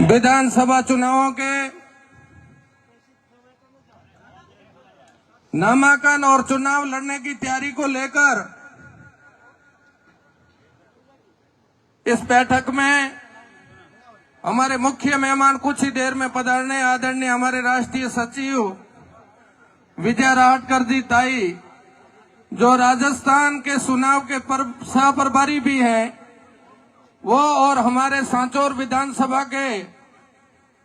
विधानसभा चुनावों के नामांकन और चुनाव लड़ने की तैयारी को लेकर इस बैठक में हमारे मुख्य मेहमान कुछ ही देर में पधारने आदरणीय हमारे राष्ट्रीय सचिव विजय राहटकर जी ताई, जो राजस्थान के चुनाव के सह प्रभारी भी हैं, वो और हमारे सांचौर विधानसभा के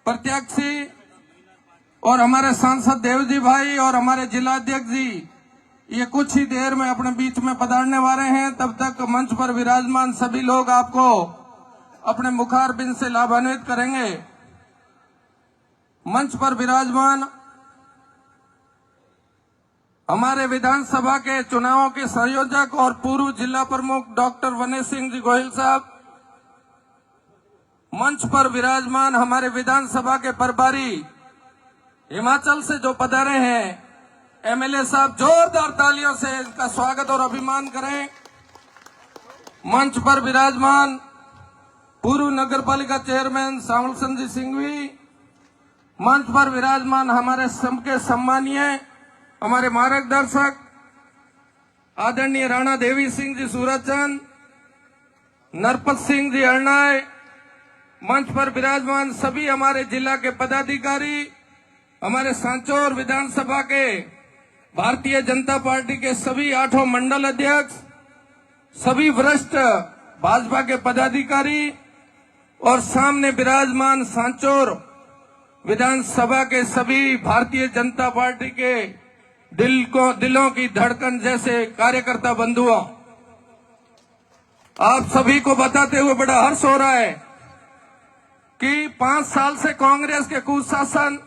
प्रत्याशी और हमारे सांसद देवजी भाई और हमारे जिलाध्यक्ष जी ये कुछ ही देर में अपने बीच में पधारने वाले हैं। तब तक मंच पर विराजमान सभी लोग आपको अपने मुखारबिंद से लाभान्वित करेंगे। मंच पर विराजमान हमारे विधानसभा के चुनावों के संयोजक और पूर्व जिला प्रमुख डॉक्टर वनेश सिंह जी गोहिल साहब, मंच पर विराजमान हमारे विधानसभा के प्रभारी हिमाचल से जो पधारे हैं एमएलए साहब, जोरदार तालियों से इनका स्वागत और अभिमान करें। मंच पर विराजमान पूर्व नगर पालिका चेयरमैन श्यामल चंद्र सिंघवी, मंच पर विराजमान हमारे सबके सम्मानीय हमारे मार्गदर्शक आदरणीय राणा देवी सिंह जी सूरजचंद, नरपत सिंह जी अरनाय, मंच पर विराजमान सभी हमारे जिला के पदाधिकारी, हमारे सांचौर विधानसभा के भारतीय जनता पार्टी के सभी 8 मंडल अध्यक्ष, सभी वरिष्ठ भाजपा के पदाधिकारी और सामने विराजमान सांचौर विधानसभा के सभी भारतीय जनता पार्टी के दिलों की धड़कन जैसे कार्यकर्ता बंधुओं, आप सभी को बताते हुए बड़ा हर्ष हो रहा है कि 5 साल से कांग्रेस के कुशासन,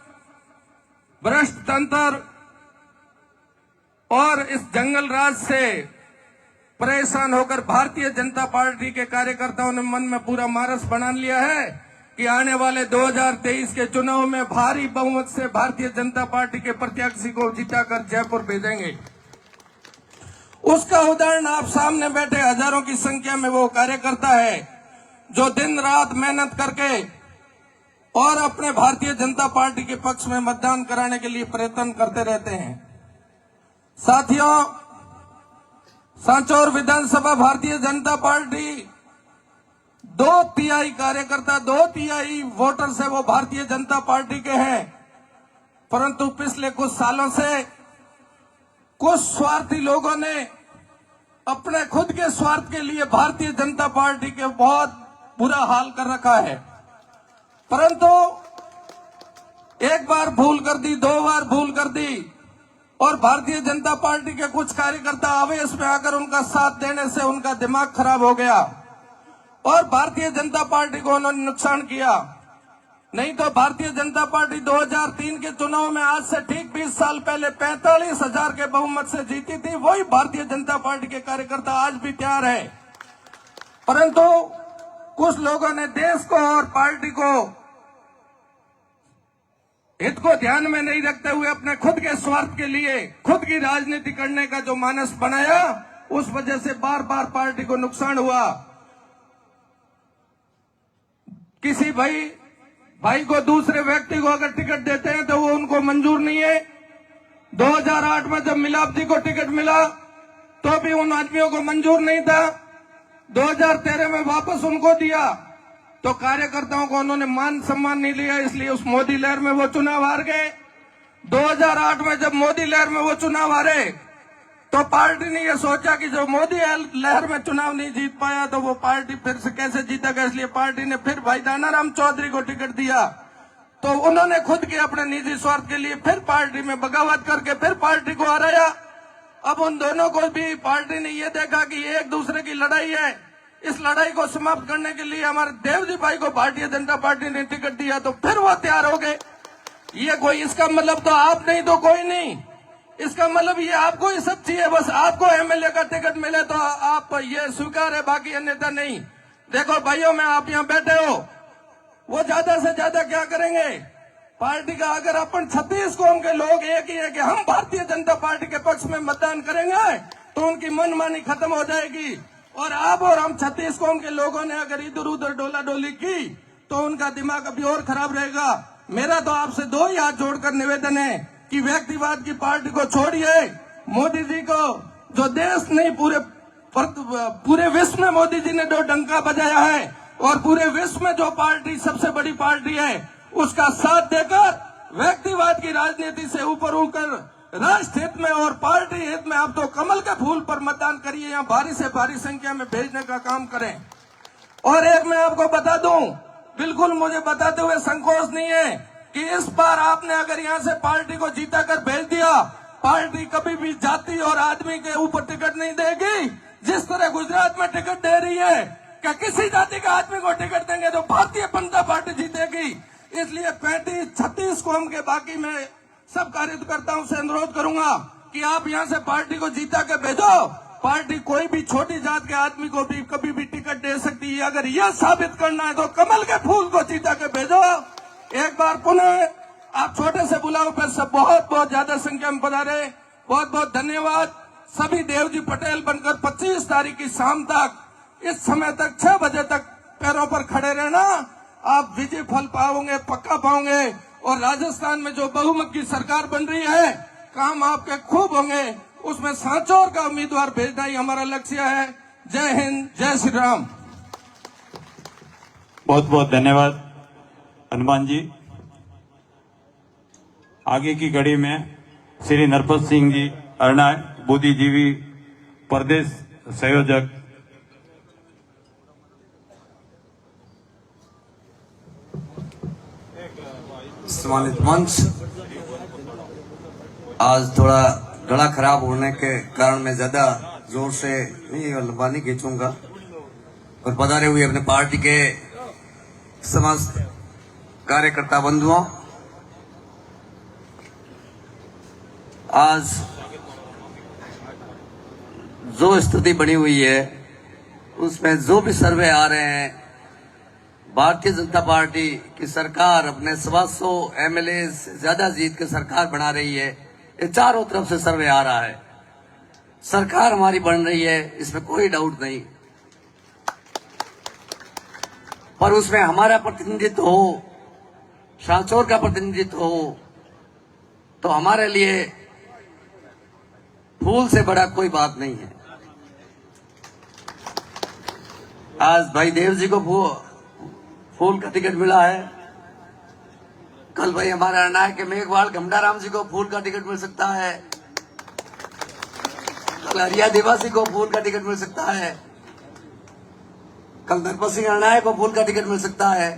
भ्रष्ट तंत्र और इस जंगल राज से परेशान होकर भारतीय जनता पार्टी के कार्यकर्ताओं ने मन में पूरा मानस बना लिया है कि आने वाले 2023 के चुनाव में भारी बहुमत से भारतीय जनता पार्टी के प्रत्याशी को जिताकर जयपुर भेजेंगे। उसका उदाहरण आप सामने बैठे हजारों की संख्या में वो कार्यकर्ता है जो दिन रात मेहनत करके और अपने भारतीय जनता पार्टी के पक्ष में मतदान कराने के लिए प्रयत्न करते रहते हैं। साथियों, सांचौर विधानसभा भारतीय जनता पार्टी 2/3 कार्यकर्ता, 2/3 वोटर से वो भारतीय जनता पार्टी के हैं, परंतु पिछले कुछ सालों से कुछ स्वार्थी लोगों ने अपने खुद के स्वार्थ के लिए भारतीय जनता पार्टी के बहुत बुरा हाल कर रखा है। परंतु एक बार भूल कर दी, 2 बार भूल कर दी और भारतीय जनता पार्टी के कुछ कार्यकर्ता आवेश में आकर उनका साथ देने से उनका दिमाग खराब हो गया और भारतीय जनता पार्टी को उन्होंने नुकसान किया। नहीं तो भारतीय जनता पार्टी 2003 के चुनाव में आज से ठीक 20 साल पहले 45,000 के बहुमत से जीती थी। वही भारतीय जनता पार्टी के कार्यकर्ता आज भी तैयार है, परंतु कुछ लोगों ने देश को और पार्टी को हित को ध्यान में नहीं रखते हुए अपने खुद के स्वार्थ के लिए खुद की राजनीति करने का जो मानस बनाया, उस वजह से बार बार पार्टी को नुकसान हुआ। किसी भाई को दूसरे व्यक्ति को अगर टिकट देते हैं तो वो उनको मंजूर नहीं है। 2008 में जब मिलाप जी को टिकट मिला तो भी उन आदमियों को मंजूर नहीं था। 2013 में वापस उनको दिया तो कार्यकर्ताओं को उन्होंने मान सम्मान नहीं लिया, इसलिए उस मोदी लहर में वो चुनाव हार गए। 2008 में जब मोदी लहर में वो चुनाव हारे तो पार्टी ने ये सोचा कि जो मोदी लहर में चुनाव नहीं जीत पाया तो वो पार्टी फिर से कैसे जीतेगा, इसलिए पार्टी ने फिर भाई दानाराम चौधरी को टिकट दिया। तो उन्होंने खुद के अपने निजी स्वार्थ के लिए फिर पार्टी में बगावत करके फिर पार्टी को हराया। अब उन दोनों को भी पार्टी ने ये देखा कि ये एक दूसरे की लड़ाई है, इस लड़ाई को समाप्त करने के लिए हमारे देवजी भाई को भारतीय जनता पार्टी ने टिकट दिया तो फिर वो तैयार हो गए। ये कोई इसका मतलब तो आप नहीं तो कोई नहीं, इसका मतलब ये आपको ही सब चाहिए, बस आपको एमएलए का टिकट मिले तो आप ये स्वीकार है, बाकी अन्यथा नहीं। देखो भाइयों, में आप यहाँ बैठे हो, वो ज्यादा से ज्यादा क्या करेंगे पार्टी का, अगर अपन 36 कौम के लोग एक ही है कि हम भारतीय जनता पार्टी के पक्ष में मतदान करेंगे तो उनकी मनमानी खत्म हो जाएगी। और आप और हम 36 कौम के लोगों ने अगर इधर उधर डोला डोली की तो उनका दिमाग अभी और खराब रहेगा। मेरा तो आपसे दो ही हाथ जोड़कर निवेदन है कि व्यक्तिवाद की पार्टी को छोड़िए। मोदी जी को जो देश नहीं पूरे विश्व में मोदी जी ने जो डंका बजाया है और पूरे विश्व में जो पार्टी सबसे बड़ी पार्टी है उसका साथ देकर व्यक्तिवाद की राजनीति से ऊपर उठकर राष्ट्र हित में और पार्टी हित में आप तो कमल के फूल पर मतदान करिए, यहाँ भारी से भारी संख्या में भेजने का काम करें। और एक मैं आपको बता दूं, बिल्कुल मुझे बताते हुए संकोच नहीं है कि इस बार आपने अगर यहाँ से पार्टी को जीता कर भेज दिया, पार्टी कभी भी जाति और आदमी के ऊपर टिकट नहीं देगी। जिस तरह गुजरात में टिकट दे रही है, क्या किसी जाति के आदमी को टिकट देंगे तो भारतीय जनता पार्टी जीतेगी। इसलिए 35-36 कौम के बाकी मैं सब कार्यकर्ताओं से अनुरोध करूंगा कि आप यहाँ से पार्टी को जीता के भेजो। पार्टी कोई भी छोटी जात के आदमी को भी कभी भी टिकट दे सकती है। अगर यह साबित करना है तो कमल के फूल को जीता के भेजो। एक बार पुनः आप छोटे से बुलाओ पर सब बहुत बहुत ज्यादा संख्या में पधारे। बहुत बहुत धन्यवाद। सभी देवजी पटेल बनकर 25 तारीख की शाम तक इस समय तक 6 बजे तक पैरों पर खड़े रहना। आप विजय फल पाओगे, पक्का पाओगे। और राजस्थान में जो बहुमत की सरकार बन रही है, काम आपके खूब होंगे। उसमें सांचौर का उम्मीदवार भेजना ही हमारा लक्ष्य है। जय हिंद, जय श्री राम। बहुत बहुत धन्यवाद हनुमान जी। आगे की कड़ी में श्री नरपत सिंह जी अरना, बुद्धिजीवी प्रदेश संयोजक। सम्मानित मंच, आज थोड़ा गला खराब होने के कारण मैं ज्यादा जोर से नहीं लंबा नहीं खींचूंगा। और पधारे हुए अपने पार्टी के समस्त कार्यकर्ता बंधुओं, आज जो स्थिति बनी हुई है उसमें जो भी सर्वे आ रहे हैं, भारतीय जनता पार्टी की सरकार अपने 125 एमएलए से ज्यादा जीत के सरकार बना रही है। ये चारों तरफ से सर्वे आ रहा है। सरकार हमारी बन रही है, इसमें कोई डाउट नहीं। पर उसमें हमारा प्रतिनिधित्व हो, सांचौर का प्रतिनिधित्व हो, तो हमारे लिए फूल से बड़ा कोई बात नहीं है। आज भाई देव जी को फूल का टिकट मिला है। कल भाई हमारा अरनाय के मेघवाल घमडाराम जी को फूल का टिकट मिल सकता है। कल हरिया देवासी को फूल का टिकट मिल सकता है। कल नरपत सिंह अरनाय को फूल का टिकट मिल सकता है।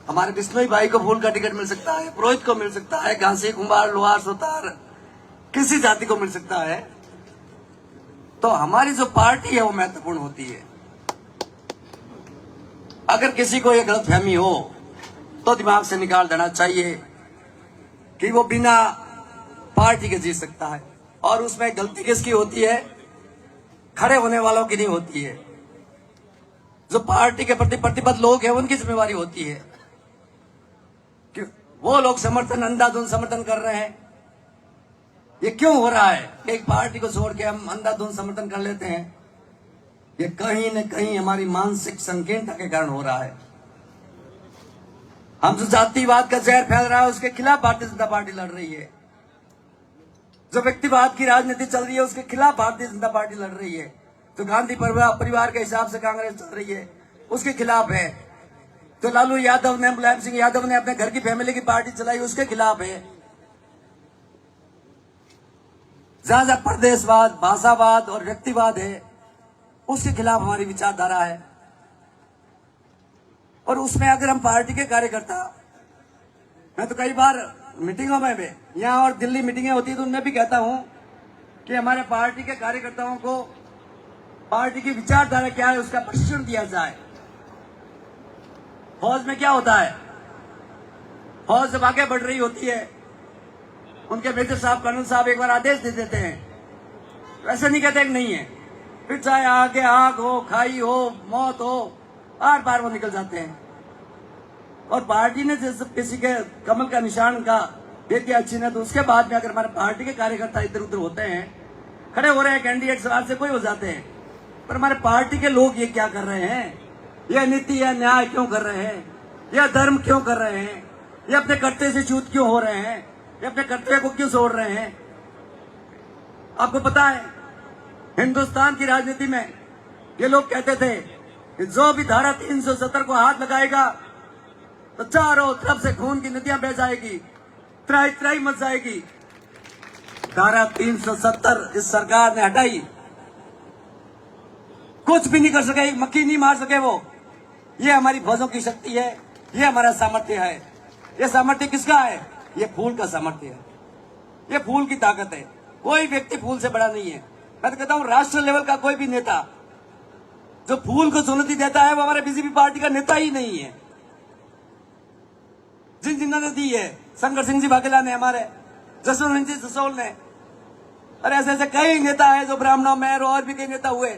हमारे बिश्नोई भाई को फूल का टिकट मिल सकता है। पुरोहित को मिल सकता है। घासी, कुंभार, लोहार, सुतार, किसी जाति को मिल सकता है। तो हमारी जो पार्टी है वो महत्वपूर्ण होती है। अगर किसी को ये गलतफहमी हो तो दिमाग से निकाल देना चाहिए कि वो बिना पार्टी के जीत सकता है। और उसमें गलती किसकी होती है? खड़े होने वालों की नहीं होती है। जो पार्टी के प्रति प्रतिबद्ध लोग हैं उनकी जिम्मेवारी होती है कि वो लोग समर्थन, अंधाधुंध समर्थन कर रहे हैं। ये क्यों हो रहा है कि एक पार्टी को छोड़ के हम अंधाधुंध समर्थन कर लेते हैं? ये कहीं न कहीं हमारी मानसिक संकीर्णता के कारण हो रहा है। हम जो जातिवाद का जहर फैल रहा है उसके खिलाफ भारतीय जनता पार्टी लड़ रही है। जो व्यक्तिवाद की राजनीति चल रही है उसके खिलाफ भारतीय जनता पार्टी लड़ रही है। जो गांधी परिवार के हिसाब से कांग्रेस चल रही है उसके खिलाफ है। तो लालू यादव ने, मुलायम सिंह यादव ने अपने घर की फैमिली की पार्टी चलाई, उसके खिलाफ है। जहां जहां प्रदेशवाद, भाषावाद और व्यक्तिवाद है उसके खिलाफ हमारी विचारधारा है। और उसमें अगर हम पार्टी के कार्यकर्ता, मैं तो कई बार मीटिंगों में भी, यहाँ और दिल्ली मीटिंगें होती है तो उनमें भी कहता हूं कि हमारे पार्टी के कार्यकर्ताओं को पार्टी की विचारधारा क्या है उसका प्रशिक्षण दिया जाए। फौज में क्या होता है? फौज जब आगे बढ़ रही होती है उनके मेजर साहब, कर्नल साहब एक बार आदेश दे देते हैं, वैसे नहीं कहते कि नहीं है। फिर चाहे आगे आग हो, खाई हो, मौत हो, आर पार वो निकल जाते हैं। और पार्टी ने जैसे किसी के कमल का निशान का दे दिया चिन्ह, तो उसके बाद में अगर हमारे पार्टी के कार्यकर्ता इधर उधर होते हैं, खड़े हो रहे हैं, कैंडिडेट सवाल से कोई हो जाते हैं, पर हमारे पार्टी के लोग ये क्या कर रहे हैं, यह नीति या न्याय क्यों कर रहे हैं, यह धर्म क्यों कर रहे हैं, ये अपने कर्तव्य से च्युत क्यों हो रहे हैं, ये अपने कर्तव्य को क्यों छोड़ रहे हैं। आपको पता है हिंदुस्तान की राजनीति में ये लोग कहते थे कि जो भी धारा 370 को हाथ लगाएगा तो चारों तरफ से खून की नदियां बह जाएगी, त्राई त्राई मच जाएगी। धारा 370 इस सरकार ने हटाई, कुछ भी नहीं कर सके, मक्खी नहीं मार सके वो। ये हमारी फौजों की शक्ति है, ये हमारा सामर्थ्य है। ये सामर्थ्य किसका है? ये फूल का सामर्थ्य है, ये फूल की ताकत है। कोई व्यक्ति फूल से बड़ा नहीं है। मैं तो कहता हूं राष्ट्रीय लेवल का कोई भी नेता जो फूल को चुनौती देता है वो हमारे बीजेपी पार्टी का नेता ही नहीं है। जिन्होंने दी है, शंकर सिंह जी वाघेला ने, हमारे जसवंत सिंह जी जसोल ने, और ऐसे ऐसे कई नेता है जो ब्राह्मणों में और भी कई नेता हुए।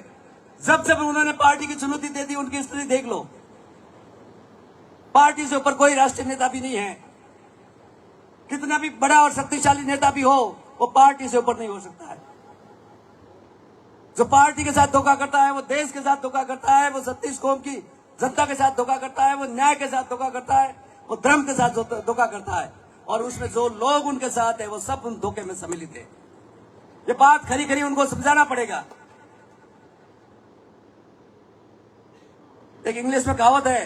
जब जब उन्होंने पार्टी की चुनौती दे दी उनकी स्थिति देख लो। पार्टी से ऊपर कोई राष्ट्रीय नेता भी नहीं है। कितना भी बड़ा और शक्तिशाली नेता भी हो वो पार्टी से ऊपर नहीं हो सकता है। जो पार्टी के साथ धोखा करता है वो देश के साथ धोखा करता है, वो 36 कौम की जनता के साथ धोखा करता है, वो न्याय के साथ धोखा करता है, वो धर्म के साथ धोखा करता है। और उसमें जो लोग उनके साथ है वो सब उन धोखे में सम्मिलित है। ये बात खरी खरी उनको समझाना पड़ेगा। एक इंग्लिश में कहावत है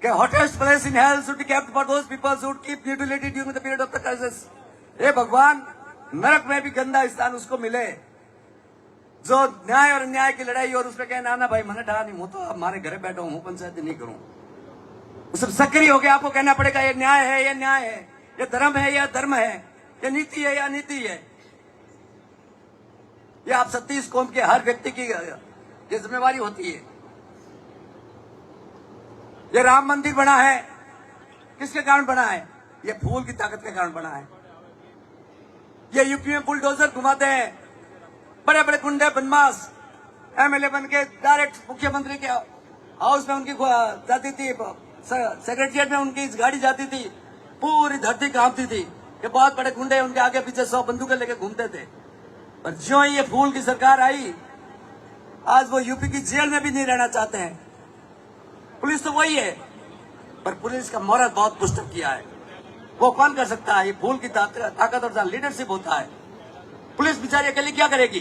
कि hottest place in hell should be kept for those people who keep neutrality during the period of the crisis. हे भगवान, नरक में भी गंदा स्थान उसको मिले जो न्याय और अन्याय की लड़ाई और उसमें कहे ना भाई मैंने ठा नहीं, हूं तो हमारे घर बैठा हूं, पंचायत नहीं करूं। उसमें सक्रिय होकर आपको कहना पड़ेगा ये न्याय है, ये न्याय है, ये धर्म है, या धर्म है, ये नीति है या नीति है। ये आप 36 कौम के हर व्यक्ति की ये जिम्मेवारी होती है। ये राम मंदिर बना है किसके कारण बना है? ये फूल की ताकत के कारण बना है। ये यूपी में बुलडोजर घुमाते हैं, बड़े बड़े गुंडे बदमाश एमएलए बन के डायरेक्ट मुख्यमंत्री के हाउस में उनकी जाती थी, सेक्रेटरिएट में उनकी गाड़ी जाती थी, पूरी धरती कांपती थी। ये बहुत बड़े गुंडे उनके आगे पीछे 100 बंदूकें लेके घूमते थे। पर ज्यों ही ये फूल की सरकार आई, आज वो यूपी की जेल में भी नहीं रहना चाहते हैं। पुलिस तो वही है, पर पुलिस का मोरल बहुत पुष्ट किया है। वो कौन कर सकता है? ये फूल की ताकत और लीडरशिप होता है। पुलिस बेचारी अकेली क्या करेगी?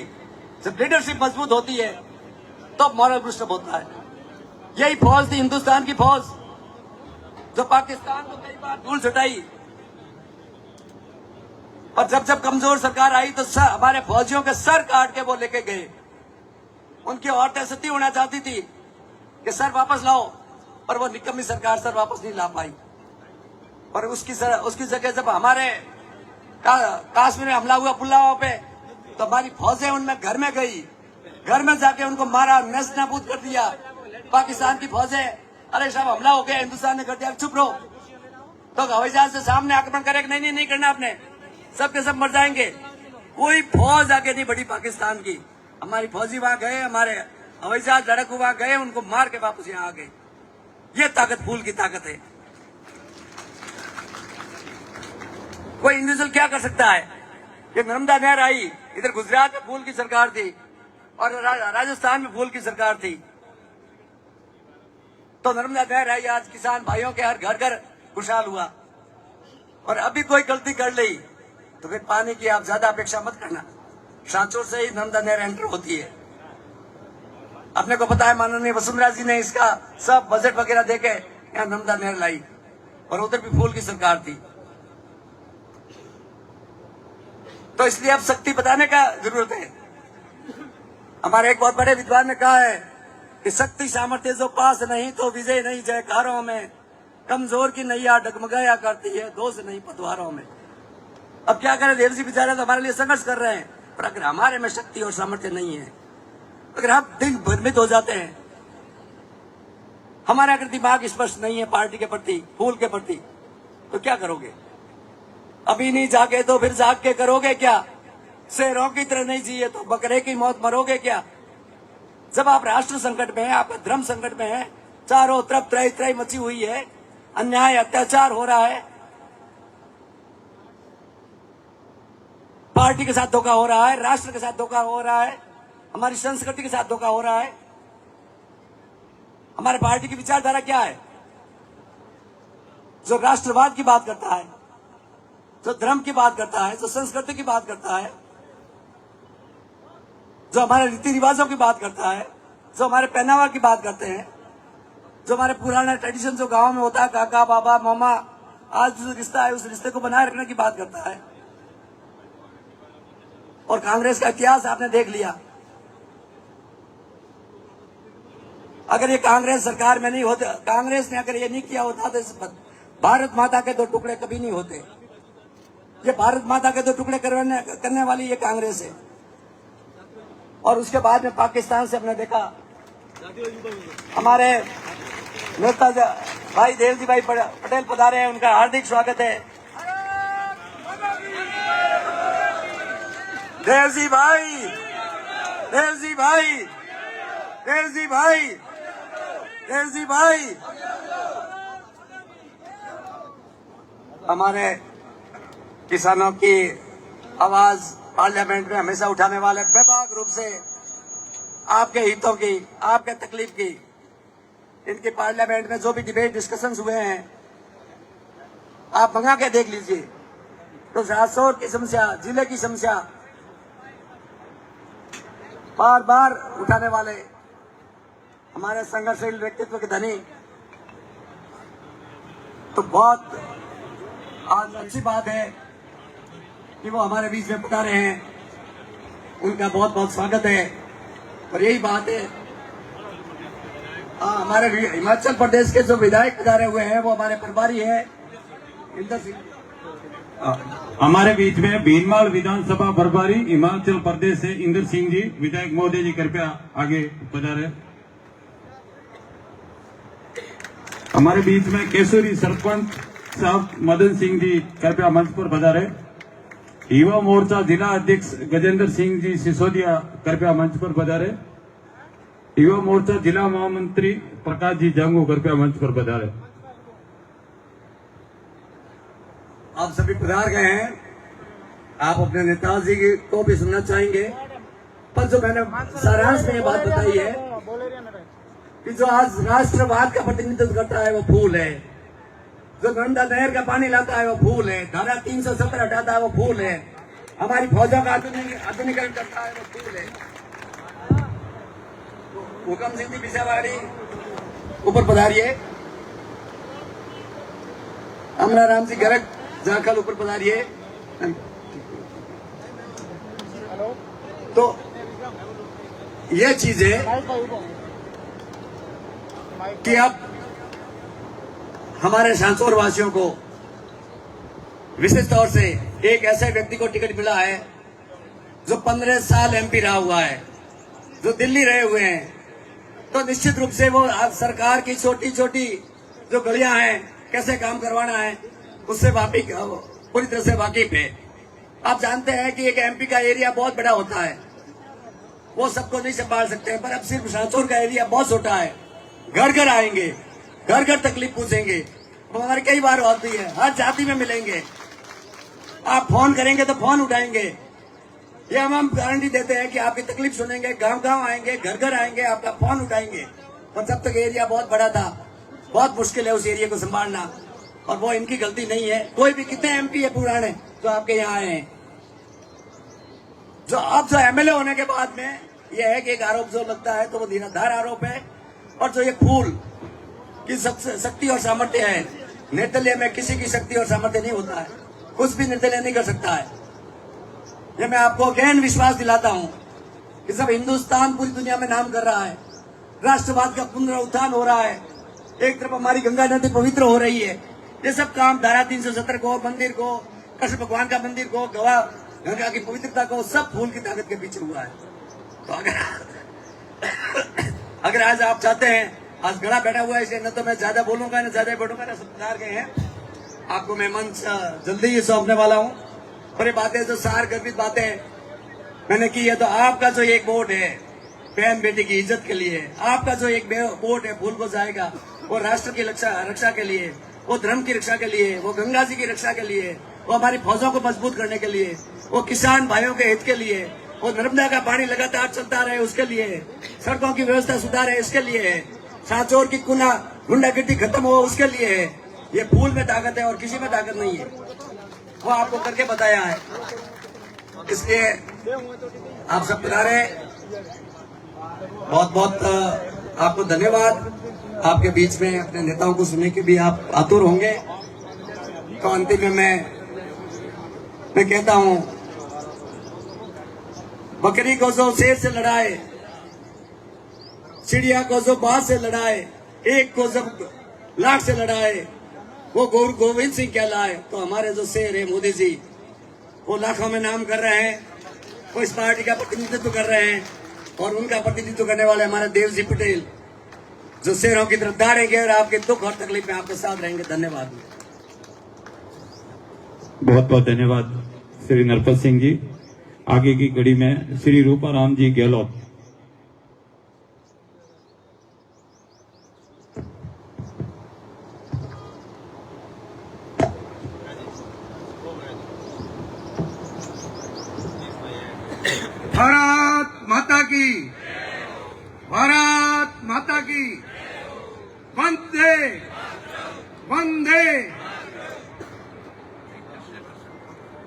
जब लीडरशिप मजबूत होती है तो मॉरल पुष्ट होता है। यही फौज थी हिंदुस्तान की फौज जो पाकिस्तान को कई बार धूल छटाई। और जब जब कमजोर सरकार आई तो हमारे फौजियों के सर काट के वो लेके गए। उनकी औरतें सती होना चाहती थी कि सर वापस लाओ, पर वो निकम्मी सरकार सर वापस नहीं ला पाई। और उसकी जगह जब हमारे कश्मीर में हमला हुआ पुलवामा पे, तो हमारी फौजें उनमें घर में गई, घर में जाके उनको मारा, नष्ट नाबूद कर दिया। पाकिस्तान की फौजें, अरे साहब हमला हो गया, हिंदुस्तान ने कर दिया, चुप रहो। तो हवाई जहाज से सामने आक्रमण करेगा, नहीं नहीं करना आपने, सबके सब मर जाएंगे। कोई फौज आगे नहीं बढ़ी पाकिस्तान की। हमारी फौजी वहां गए, हमारे हवाई जहाज लड़ाकू वहां गए, उनको मार के वापस यहाँ आ गए। ये ताकत फूल की ताकत है। कोई इंडिविजुअल क्या कर सकता है? ये नर्मदा नहर आई, इधर गुजरात में फूल की सरकार थी और राजस्थान में फूल की सरकार थी। तो नर्मदा नहर आई, आज किसान भाइयों के हर घर घर खुशहाल हुआ। और अभी कोई गलती कर ली तो फिर पानी की आप ज्यादा अपेक्षा मत करना। सांचौर से ही नर्मदा नहर एंटर होती है। अपने को पता है माननीय वसुंधरा जी ने इसका सब बजट वगैरह देके यहाँ नर्मदा नहर लाई, और उधर भी फूल की सरकार थी। तो इसलिए अब शक्ति बताने का जरूरत है। हमारे एक बहुत बड़े विद्वान ने कहा है कि शक्ति सामर्थ्य जो पास नहीं तो विजय नहीं जयकारों में, कमजोर की नैया डगमगाया करती है दोष नहीं पतवारों में। अब क्या करें, देव जी बेचारे तो हमारे लिए संघर्ष कर रहे हैं, पर अगर हमारे में शक्ति और सामर्थ्य नहीं है, अगर हम दिल भ्रमित हो जाते हैं, हमारा अगर दिमाग स्पष्ट नहीं है पार्टी के प्रति, फूल के प्रति, तो क्या करोगे? अभी नहीं जागे तो फिर जाग के करोगे क्या? शेरों की तरह नहीं जिए तो बकरे की मौत मरोगे क्या? जब आप राष्ट्र संकट में हैं, आप धर्म संकट में हैं, चारों तरफ त्राही त्राही मची हुई है, अन्याय अत्याचार हो रहा है, पार्टी के साथ धोखा हो रहा है, राष्ट्र के साथ धोखा हो रहा है, हमारी संस्कृति के साथ धोखा हो रहा है। हमारे पार्टी की विचारधारा क्या है? जो राष्ट्रवाद की बात करता है, जो धर्म की बात करता है, जो संस्कृति की बात करता है, जो हमारे रीति रिवाजों की बात करता है, जो हमारे पहनावा की बात करते हैं, जो हमारे पुराना ट्रेडिशन जो गांव में होता है, काका बाबा मामा, आज जो रिश्ता है उस रिश्ते को बनाए रखने की बात करता है। और कांग्रेस का इतिहास आपने देख लिया। अगर ये कांग्रेस सरकार में नहीं होते, कांग्रेस ने अगर ये नहीं किया होता तो इस भारत माता के दो टुकड़े कभी नहीं होते। ये भारत माता के दो टुकड़े करने वाली ये कांग्रेस है। और उसके बाद में पाकिस्तान से हमने देखा, हमारे नेता भाई देवजी भाई पटेल पधारे हैं, उनका हार्दिक स्वागत है। देवजी भाई, देवजी भाई, देवजी भाई, देवजी भाई, हमारे किसानों की आवाज पार्लियामेंट में हमेशा उठाने वाले, व्यापक रूप से आपके हितों की, आपके तकलीफ की, इनके पार्लियामेंट में जो भी डिबेट डिस्कशंस हुए हैं आप मंगा के देख लीजिए। तो राजौर की समस्या, जिले की समस्या बार बार उठाने वाले हमारे संघर्षशील व्यक्तित्व के धनी, तो बहुत आज अच्छी बात है कि वो हमारे बीच में बता रहे हैं। उनका बहुत बहुत स्वागत है। और यही बात है, हमारे हिमाचल प्रदेश के जो विधायक पधारे हुए हैं वो हमारे प्रभारी है इंदर सिंह। हमारे बीच में भीनमाल विधानसभा प्रभारी हिमाचल प्रदेश से इंदर सिंह जी, विधायक महोदय जी कृपया आगे पधारे। हमारे बीच में केसरी सरपंच साहब मदन सिंह जी कृपया मंच पर पधारे। युवा मोर्चा जिला अध्यक्ष गजेंद्र सिंह जी सिसोदिया कृपया मंच पर पधारे। युवा मोर्चा जिला महामंत्री प्रकाश जी जंगू कृपया मंच पर पधारे। आप सभी पधार गए हैं। आप अपने नेताजी को भी सुनना चाहेंगे, पर जो मैंने सारांश में ये बात बताई है कि जो आज राष्ट्रवाद का प्रतिनिधित्व करता है वो फूल है, जो नर्मदा नहर का पानी लाता है वो फूल है, धारा 370 हटाता है वो फूल है, हमारी फौजों का आधुनिकीकरण करता है वो फूल है। हुकम सिंह जी बिसावाड़ी ऊपर पधारिए। अमरा राम जी गरग जाखल ऊपर पधारिए। तो ये चीज है कि अब हमारे सांसौर वासियों को विशेष तौर से एक ऐसे व्यक्ति को टिकट मिला है जो 15 साल एमपी रहा हुआ है, जो दिल्ली रहे हुए हैं। तो निश्चित रूप से वो सरकार की छोटी छोटी जो गलियां हैं, कैसे काम करवाना है, उससे पूरी तरह से वाकिफ है। आप जानते हैं कि एक एमपी का एरिया बहुत बड़ा होता है, वो सबको नहीं संभाल सकते, पर अब सिर्फ सांसौर का एरिया बहुत छोटा है। घर घर आएंगे, घर घर तकलीफ पूछेंगे। तो हमारे कई बार होती है, हर जाति में मिलेंगे। आप फोन करेंगे तो फोन उठाएंगे। ये हम गारंटी देते हैं कि आपकी तकलीफ सुनेंगे, गांव गांव आएंगे, घर घर आएंगे, आपका फोन उठाएंगे। पर जब तक एरिया बहुत बड़ा था, बहुत मुश्किल है उस एरिया को संभालना, और वो इनकी गलती नहीं है। कोई भी, कितने एमपी है पुराने जो आपके यहाँ आए हैं, जो अब जो एमएलए होने के बाद में ये है कि एक आरोप जो लगता है तो वो निराधार आरोप है। और जो ये फूल की शक्ति और सामर्थ्य है, निर्दलीय में किसी की शक्ति और सामर्थ्य नहीं होता है, कुछ भी निर्दलीय नहीं कर सकता है। ये मैं आपको गहन विश्वास दिलाता हूँ कि सब हिंदुस्तान पूरी दुनिया में नाम कर रहा है, राष्ट्रवाद का पुनरुत्थान हो रहा है, एक तरफ हमारी गंगा नदी पवित्र हो रही है। ये सब काम धारा 370 को, मंदिर को, कृष्ण भगवान का मंदिर को, गंगा की पवित्रता को, सब फूल की ताकत के पीछे हुआ है। तो अगर आज आप चाहते हैं, आज गड़ा बैठा हुआ है, इसलिए न तो मैं ज्यादा बोलूंगा न ज्यादा बैठूंगा, न सब पधार गए हैं। आपको मैं मंच जल्दी ही सौंपने वाला हूँ। और ये बातें जो सार गर्भित बातें मैंने की है, तो आपका जो एक वोट है बहन बेटी की इज्जत के लिए, आपका जो एक वोट है फूल को जाएगा, वो राष्ट्र की रक्षा के लिए, वो धर्म की रक्षा के लिए, वो गंगा जी की रक्षा के लिए, वो हमारी फौजों को मजबूत करने के लिए, वो किसान भाइयों के हित के लिए, वो नर्मदा का पानी लगातार चलता रहे उसके लिए, सड़कों की व्यवस्था सुधारे इसके लिए, सांचौर की गुंडागर्दी खत्म हो उसके लिए, ये फूल में ताकत है और किसी में ताकत नहीं है, वो आपको करके बताया है। इसलिए आप सब पधारे, बहुत बहुत आपको धन्यवाद। आपके बीच में अपने नेताओं को सुनने के भी आप आतुर होंगे। तो अंतिम में मैं कहता हूं, बकरी को जो शेर से लड़ाए, चिड़िया को जो बाज से लड़ाए, एक को जब लाख से लड़ाए, वो गुरु गोविंद सिंह कहलाए। तो हमारे जो शेर है मोदी जी, वो लाखों में नाम कर रहे हैं, वो इस पार्टी का प्रतिनिधित्व कर रहे हैं, और उनका प्रतिनिधित्व करने वाले हमारे देव जी पटेल जो शेरों की तरफ दौड़ेंगे और आपके दुख और तकलीफ में आपके साथ रहेंगे। धन्यवाद। बहुत बहुत धन्यवाद श्री नरपत सिंह जी। आगे की कड़ी में श्री रूपाराम जी गहलोत। भारत माता की, भारत माता की, वंदे वंदे।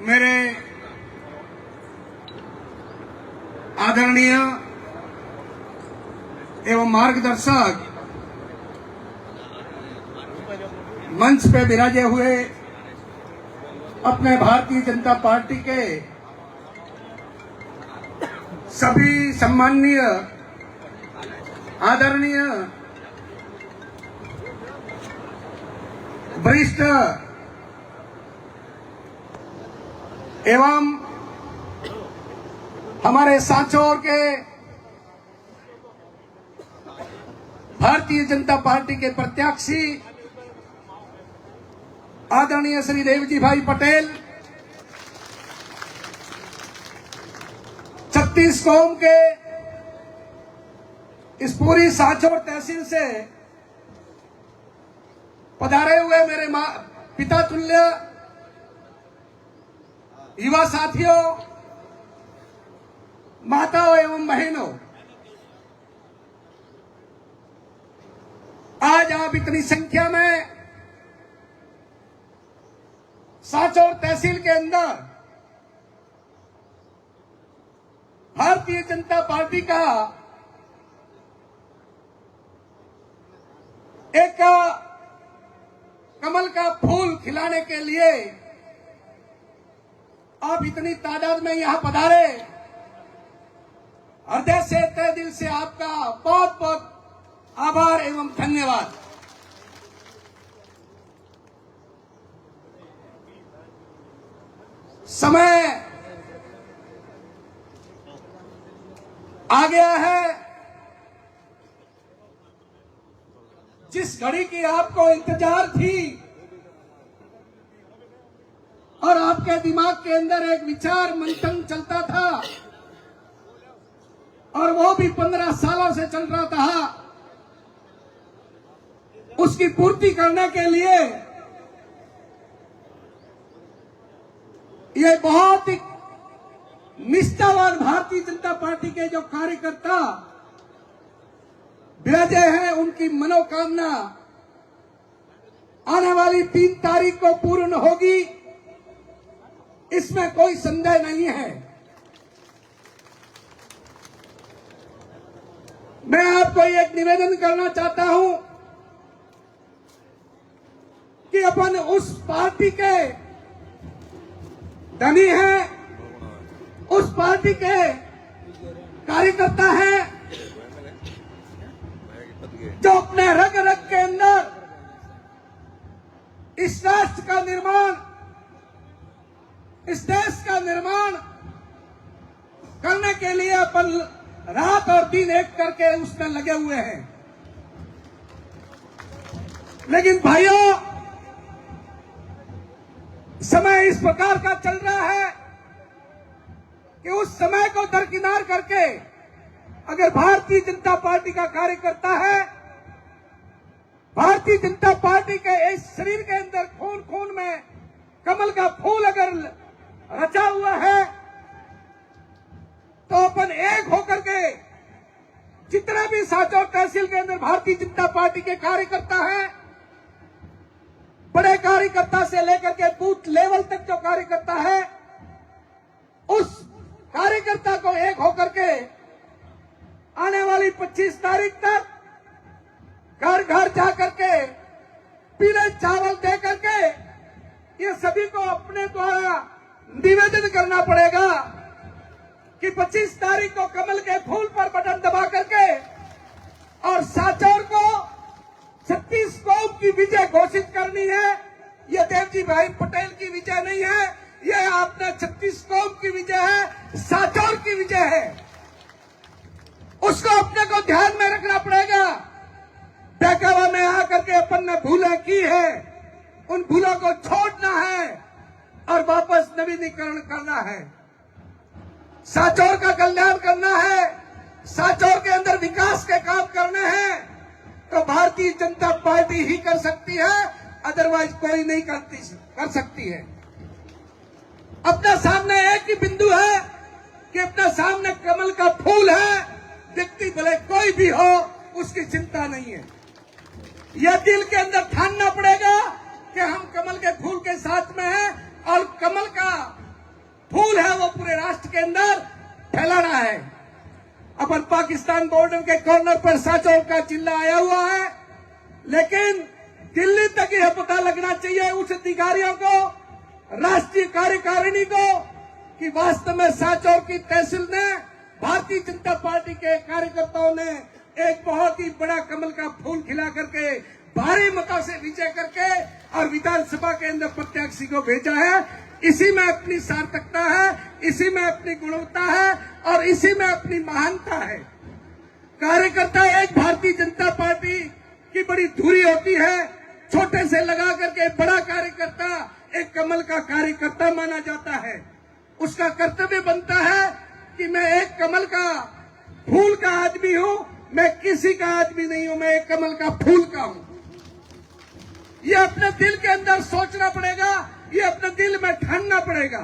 मेरे आदरणीय एवं मार्गदर्शक, मंच पे विराजे हुए अपने भारतीय जनता पार्टी के सभी सम्माननीय आदरणीय वरिष्ठ एवं हमारे सांचौर के भारतीय जनता पार्टी के प्रत्याशी आदरणीय श्री देवजी भाई पटेल, 36 कौम के इस पूरी सांचौर तहसील से पधारे हुए मेरे पिता तुल्य युवा साथियों, माताओं एवं बहनों, आज आप इतनी संख्या में सांचौर तहसील के अंदर भारतीय जनता पार्टी का एक कमल का फूल खिलाने के लिए आप इतनी तादाद में यहां पधारे, हृदय से तहे दिल से आपका बहुत बहुत आभार एवं धन्यवाद। समय आ गया है जिस घड़ी की आपको इंतजार थी, और आपके दिमाग के अंदर एक विचार मंथन चलता था, और वो भी 15 सालों से चल रहा था। उसकी पूर्ति करने के लिए ये बहुत ही निष्ठावान भारतीय जनता पार्टी के जो कार्यकर्ता विराजे हैं, उनकी मनोकामना आने वाली 3 तारीख को पूर्ण होगी, इसमें कोई संदेह नहीं है। मैं आपको एक निवेदन करना चाहता हूं कि अपन उस पार्टी के धनी हैं, उस पार्टी के कार्यकर्ता हैं जो अपने रग रग के अंदर इस राष्ट्र का निर्माण, इस देश का निर्माण करने के लिए अपन रात और दिन एक करके उसमें लगे हुए हैं। लेकिन भाइयों, समय इस प्रकार का चल रहा है कि उस समय को दरकिनार करके अगर भारतीय जनता पार्टी का कार्यकर्ता है, भारतीय जनता पार्टी के इस शरीर के अंदर खून खून में कमल का फूल अगर रचा हुआ है, तो अपन एक होकर के जितने भी सांचौर तहसील के अंदर भारतीय जनता पार्टी के कार्यकर्ता हैं, कार्यकर्ता से लेकर के बूथ लेवल तक जो कार्यकर्ता है, उस कार्यकर्ता को एक होकर के आने वाली 25 तारीख तक घर घर जाकर के पीले चावल दे करके ये सभी को अपने द्वारा निवेदन करना पड़ेगा कि 25 तारीख को कमल के फूल पर बटन दबा करके और सांचौर को 36 कौम की विजय घोषित करनी है। ये देवजी भाई पटेल की विजय नहीं है, ये आपने 36 कौम की विजय है, सांचौर की विजय है। उसको अपने को ध्यान में रखना पड़ेगा। बहकावा में आकर के अपन ने भूलें की है, उन भूलों को छोड़ना है और वापस नवीनीकरण करना है। सांचौर का कल्याण करना है, सांचौर के अंदर विकास के काम करने हैं, तो भारतीय जनता पार्टी ही कर सकती है, अदरवाइज कोई नहीं कर सकती है। अपने सामने एक ही बिंदु है कि अपने सामने कमल का फूल है, व्यक्ति भले कोई भी हो उसकी चिंता नहीं है। यह दिल के अंदर ठानना पड़ेगा कि हम कमल के फूल के साथ में हैं और कमल का फूल है वो पूरे राष्ट्र के अंदर फैलाना है। अपन पाकिस्तान बॉर्डर के कॉर्नर पर सांचौर का चिल्ला आया हुआ है, लेकिन दिल्ली तक यह पता लगना चाहिए उच्च अधिकारियों को, राष्ट्रीय कार्यकारिणी को, कि वास्तव में सांचौर की तहसील ने भारतीय जनता पार्टी के कार्यकर्ताओं ने एक बहुत ही बड़ा कमल का फूल खिला करके भारी मतों से विजय करके और विधानसभा के अंदर प्रत्याशी को भेजा है। इसी में अपनी सार्थकता है, इसी में अपनी गुणवत्ता है और इसी में अपनी महानता है। कार्यकर्ता एक भारतीय जनता पार्टी की बड़ी धुरी होती है, छोटे से लगा करके बड़ा कार्यकर्ता एक कमल का कार्यकर्ता माना जाता है। उसका कर्तव्य बनता है कि मैं एक कमल का फूल का आदमी हूं, मैं किसी का आदमी नहीं हूं, मैं एक कमल का फूल का हूं। ये अपने दिल के अंदर सोचना पड़ेगा, ये अपने दिल में ठानना पड़ेगा।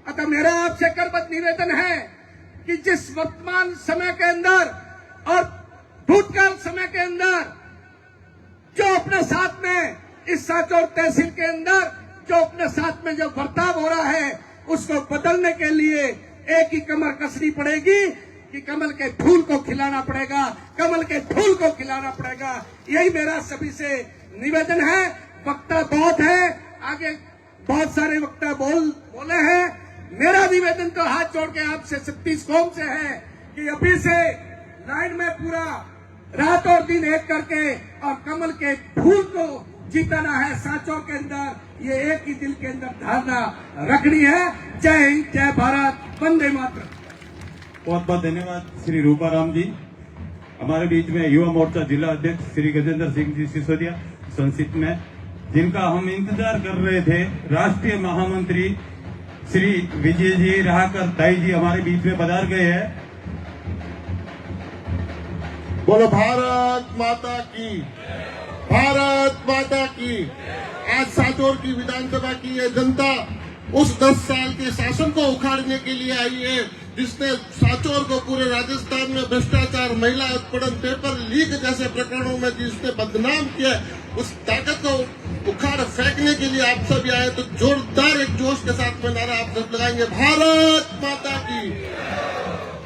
अतः मेरा आपसे करबद्ध निवेदन है कि जिस वर्तमान समय के अंदर और भूतकाल समय के अंदर जो अपने साथ में इस सांचौर तहसील के अंदर जो अपने साथ में जो बर्ताव हो रहा है, उसको बदलने के लिए एक ही कमर कसनी पड़ेगी कि कमल के फूल को खिलाना पड़ेगा, कमल के फूल को खिलाना पड़ेगा। यही मेरा सभी से निवेदन है। वक्ता बहुत है, आगे बहुत सारे वक्ता बोले हैं। मेरा निवेदन तो हाथ जोड़ के आपसे 36 कौम से है कि अभी से लाइन में पूरा रात और दिन एक करके और कमल के फूल को जीतना है। सांचौर के अंदर ये एक ही दिल के अंदर धारणा रखनी है। जय हिंद, जय भारत, वंदे मातरम। बहुत बहुत धन्यवाद श्री रूपाराम जी। हमारे बीच में युवा मोर्चा जिला अध्यक्ष श्री गजेंद्र सिंह जी सिसोदिया संसद में, जिनका हम इंतजार कर रहे थे। राष्ट्रीय महामंत्री श्री विजय जी राहकर दाई जी हमारे बीच में पधार गए हैं। बोलो भारत माता की, भारत माता की। आज सांचौर की विधानसभा की ये जनता उस 10 साल के शासन को उखाड़ने के लिए आई है, जिसने सांचौर को पूरे राजस्थान में भ्रष्टाचार, महिला उत्पीड़न, पेपर लीक जैसे प्रकरणों में जिसने बदनाम किया, उस ताकत को उखाड़ फेंकने के लिए आप सब आए। तो जोरदार एक जोश के साथ में नारा आप सब लगाएंगे, भारत माता की।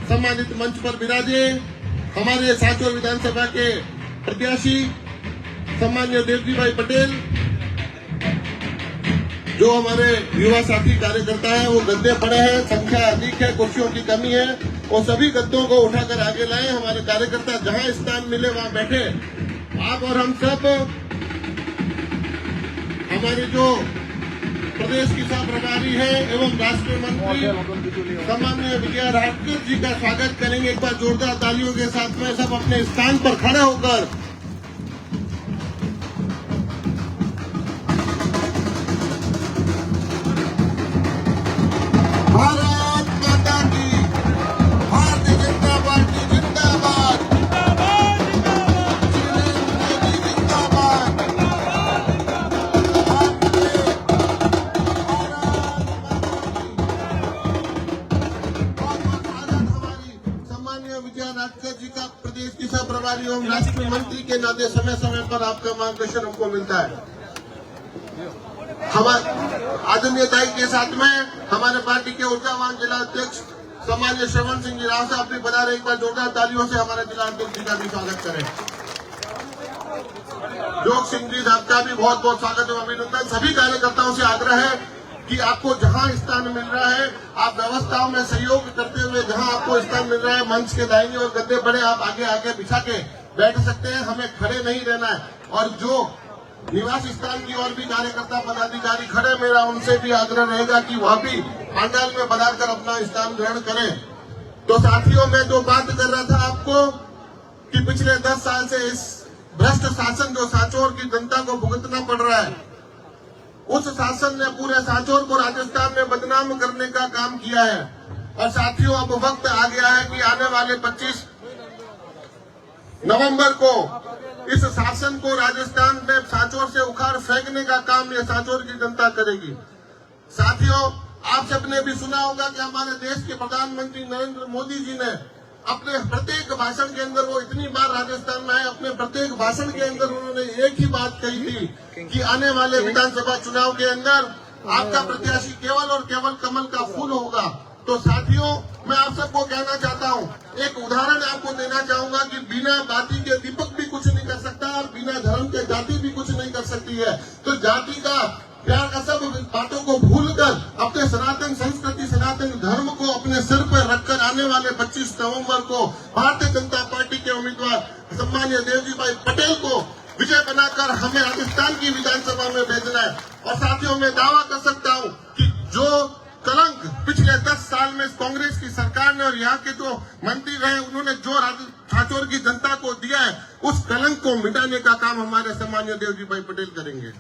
सम्मानित मंच पर विराजे हमारे सांचौर विधानसभा के प्रत्याशी सम्मान्य देवजी भाई पटेल, जो हमारे युवा साथी कार्यकर्ता हैं, वो गद्दे पड़े हैं, संख्या अधिक है, कुर्सियों की कमी है, वो सभी गद्दों को उठाकर आगे लाएं। हमारे कार्यकर्ता जहां स्थान मिले वहां बैठे। आप और हम सब हमारे जो प्रदेश की सह प्रभारी है एवं राष्ट्रीय मंत्री सम्माननीय विजय राहकर जी का स्वागत करेंगे। एक बार जोरदार तालियों के साथ में सब अपने स्थान पर खड़े होकर भारत माता की, भारतीय जनता पार्टी जिंदाबाद, जिंदाबाद, सम्मानीय विजय राहकर जी का प्रदेश की सह प्रभारी एवं राष्ट्रीय मंत्री के नाते समय समय पर आपका मार्गदर्शन हमको मिलता है। हमारे आदरणीय ताई के साथ में हमारे पार्टी के ऊर्जावान जिला अध्यक्ष सम्मान्य श्रवण सिंह जी राव साहब भी बता रहे, एक बार जोरदार तालियों से हमारे जिला अध्यक्ष जी का भी स्वागत करें। जोग सिंह जी साहब का भी बहुत बहुत स्वागत और अभिनंदन। सभी कार्यकर्ताओं से आग्रह है कि आपको जहां स्थान मिल रहा है आप व्यवस्थाओं में सहयोग करते हुए जहां आपको स्थान मिल रहा है मंच के दाहिने और गद्दे पड़े आप आगे आगे बिछा के बैठ सकते हैं, हमें खड़े नहीं रहना है। और जो निवास स्थान की और भी कार्यकर्ता पदाधिकारी खड़े, मेरा उनसे भी आग्रह रहेगा कि वह भी पंडाल में पधार कर अपना स्थान ग्रहण करें। तो साथियों, मैं जो बात कर रहा था आपको कि पिछले 10 साल से इस भ्रष्ट शासन जो सांचौर की जनता को भुगतना पड़ रहा है, उस शासन ने पूरे सांचौर को राजस्थान में बदनाम करने का काम किया है। और साथियों, अब वक्त आ गया है कि आने वाले 25 नवंबर को इस शासन को राजस्थान में सांचौर से उखाड़ फेंकने का काम ये सांचौर की जनता करेगी। साथियों, आप सबने भी सुना होगा कि हमारे देश के प्रधानमंत्री नरेंद्र मोदी जी ने अपने प्रत्येक भाषण के अंदर, वो इतनी बार राजस्थान में आए, अपने प्रत्येक भाषण के अंदर उन्होंने एक ही बात कही थी कि आने वाले विधानसभा चुनाव के अंदर आपका प्रत्याशी केवल और केवल कमल का फूल होगा। तो साथियों, मैं आप सबको कहना चाहता हूं, एक उदाहरण आपको देना चाहूंगा कि बिना बाती के दीपक भी कुछ नहीं कर सकता और बिना धर्म के जाति भी कुछ नहीं कर सकती है। तो जाति का प्यार का सब बातों को भूलकर अपने सनातन संस्कृति, सनातन धर्म को अपने सिर पर रखकर आने वाले 25 नवंबर को भारतीय जनता पार्टी के उम्मीदवार सम्मानीय देवजी भाई पटेल को विजय बनाकर हमें राजस्थान की विधानसभा में भेजना है। और साथियों, मैं दावा कर सकता हूं कि जो कलंक पिछले 10 साल में कांग्रेस की सरकार ने और यहाँ के जो मंत्री रहे उन्होंने जो सांचौर की जनता को दिया है, उस कलंक को मिटाने का काम हमारे सम्मानीय देवजी भाई पटेल करेंगे।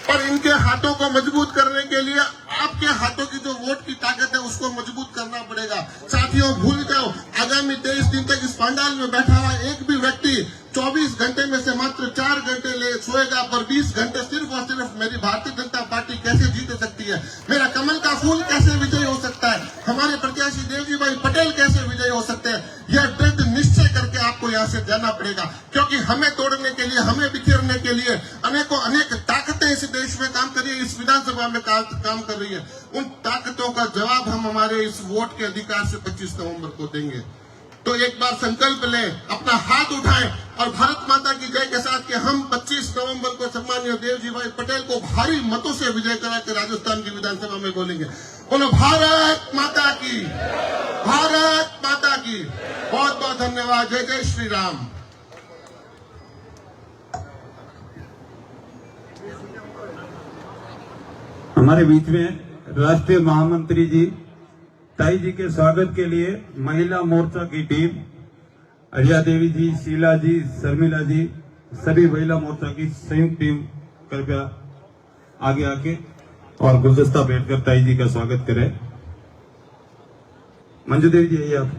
और इनके हाथों को मजबूत करने के लिए आपके हाथों की जो वोट की ताकत है उसको मजबूत करना पड़ेगा। साथियों, भूल जाओ, आगामी 23 दिन तक इस पंडाल में बैठा हुआ एक भी व्यक्ति 24 घंटे में से मात्र 4 घंटे ले सोएगा, पर 20 घंटे सिर्फ और सिर्फ मेरी भारतीय जनता पार्टी कैसे जीत सकती है, मेरा कमल का फूल कैसे विजय हो सकता है, हमारे प्रत्याशी देवजी भाई पटेल कैसे विजय हो सकते हैं, यह दृढ़ निश्चय करके आपको यहाँ से जाना पड़ेगा। क्योंकि हमें तोड़ने के लिए, हमें बिखेरने के लिए अनेक ताकतें इस देश में काम कर रही है, इस विधानसभा में काम कर रही है। उन ताकतों का जवाब हम हमारे इस वोट के अधिकार से 25 नवंबर को देंगे। तो एक बार संकल्प लें, अपना हाथ उठाएं और भारत माता की जय के साथ कि हम 25 नवंबर को सम्मानीय देवजी भाई पटेल को भारी मतों से विजय करा के राजस्थान की विधानसभा में बोलेंगे, बोलो भारत माता की, भारत माता की। बहुत बहुत धन्यवाद। जय जय श्री राम। हमारे बीच में राष्ट्रीय महामंत्री जी ताई जी के स्वागत के लिए महिला मोर्चा की टीम, अरिया देवी जी, शीला जी, शर्मिला जी, सभी महिला मोर्चा की संयुक्त टीम कृपया आगे आके और गुलदस्ता बैठकर ताई जी का स्वागत करें। मंजू देवी जी, आइए आप।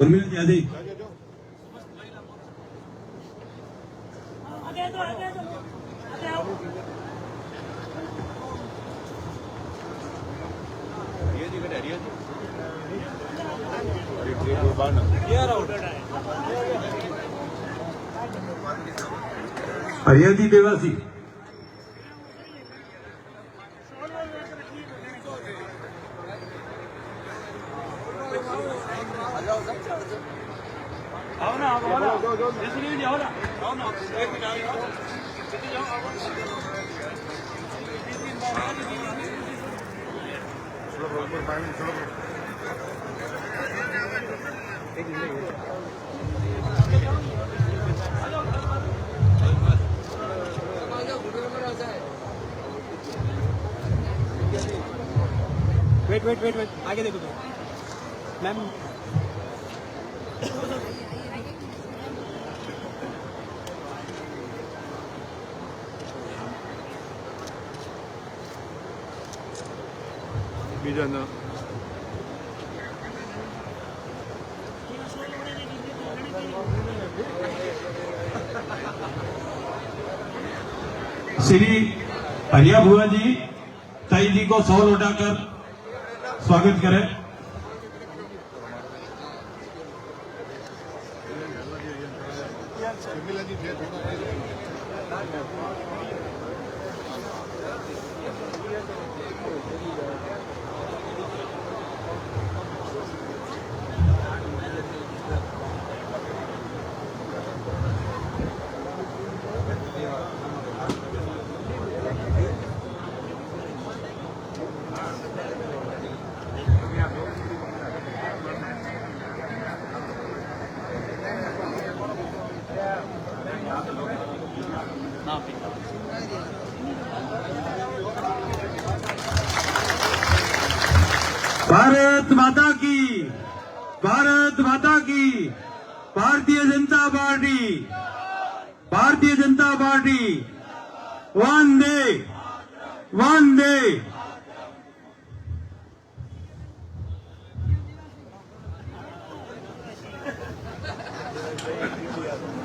उर्मिला जी आ जाइए। हरिया जी देवासी, वेट आगे देखो तो मैम। बीजाना श्री हरिया भुआ जी ताई जी को सौल उठाकर स्वागत करें। भारत माता की, भारत माता की, भारतीय जनता पार्टी, भारतीय जनता पार्टी, वंदे वंदे।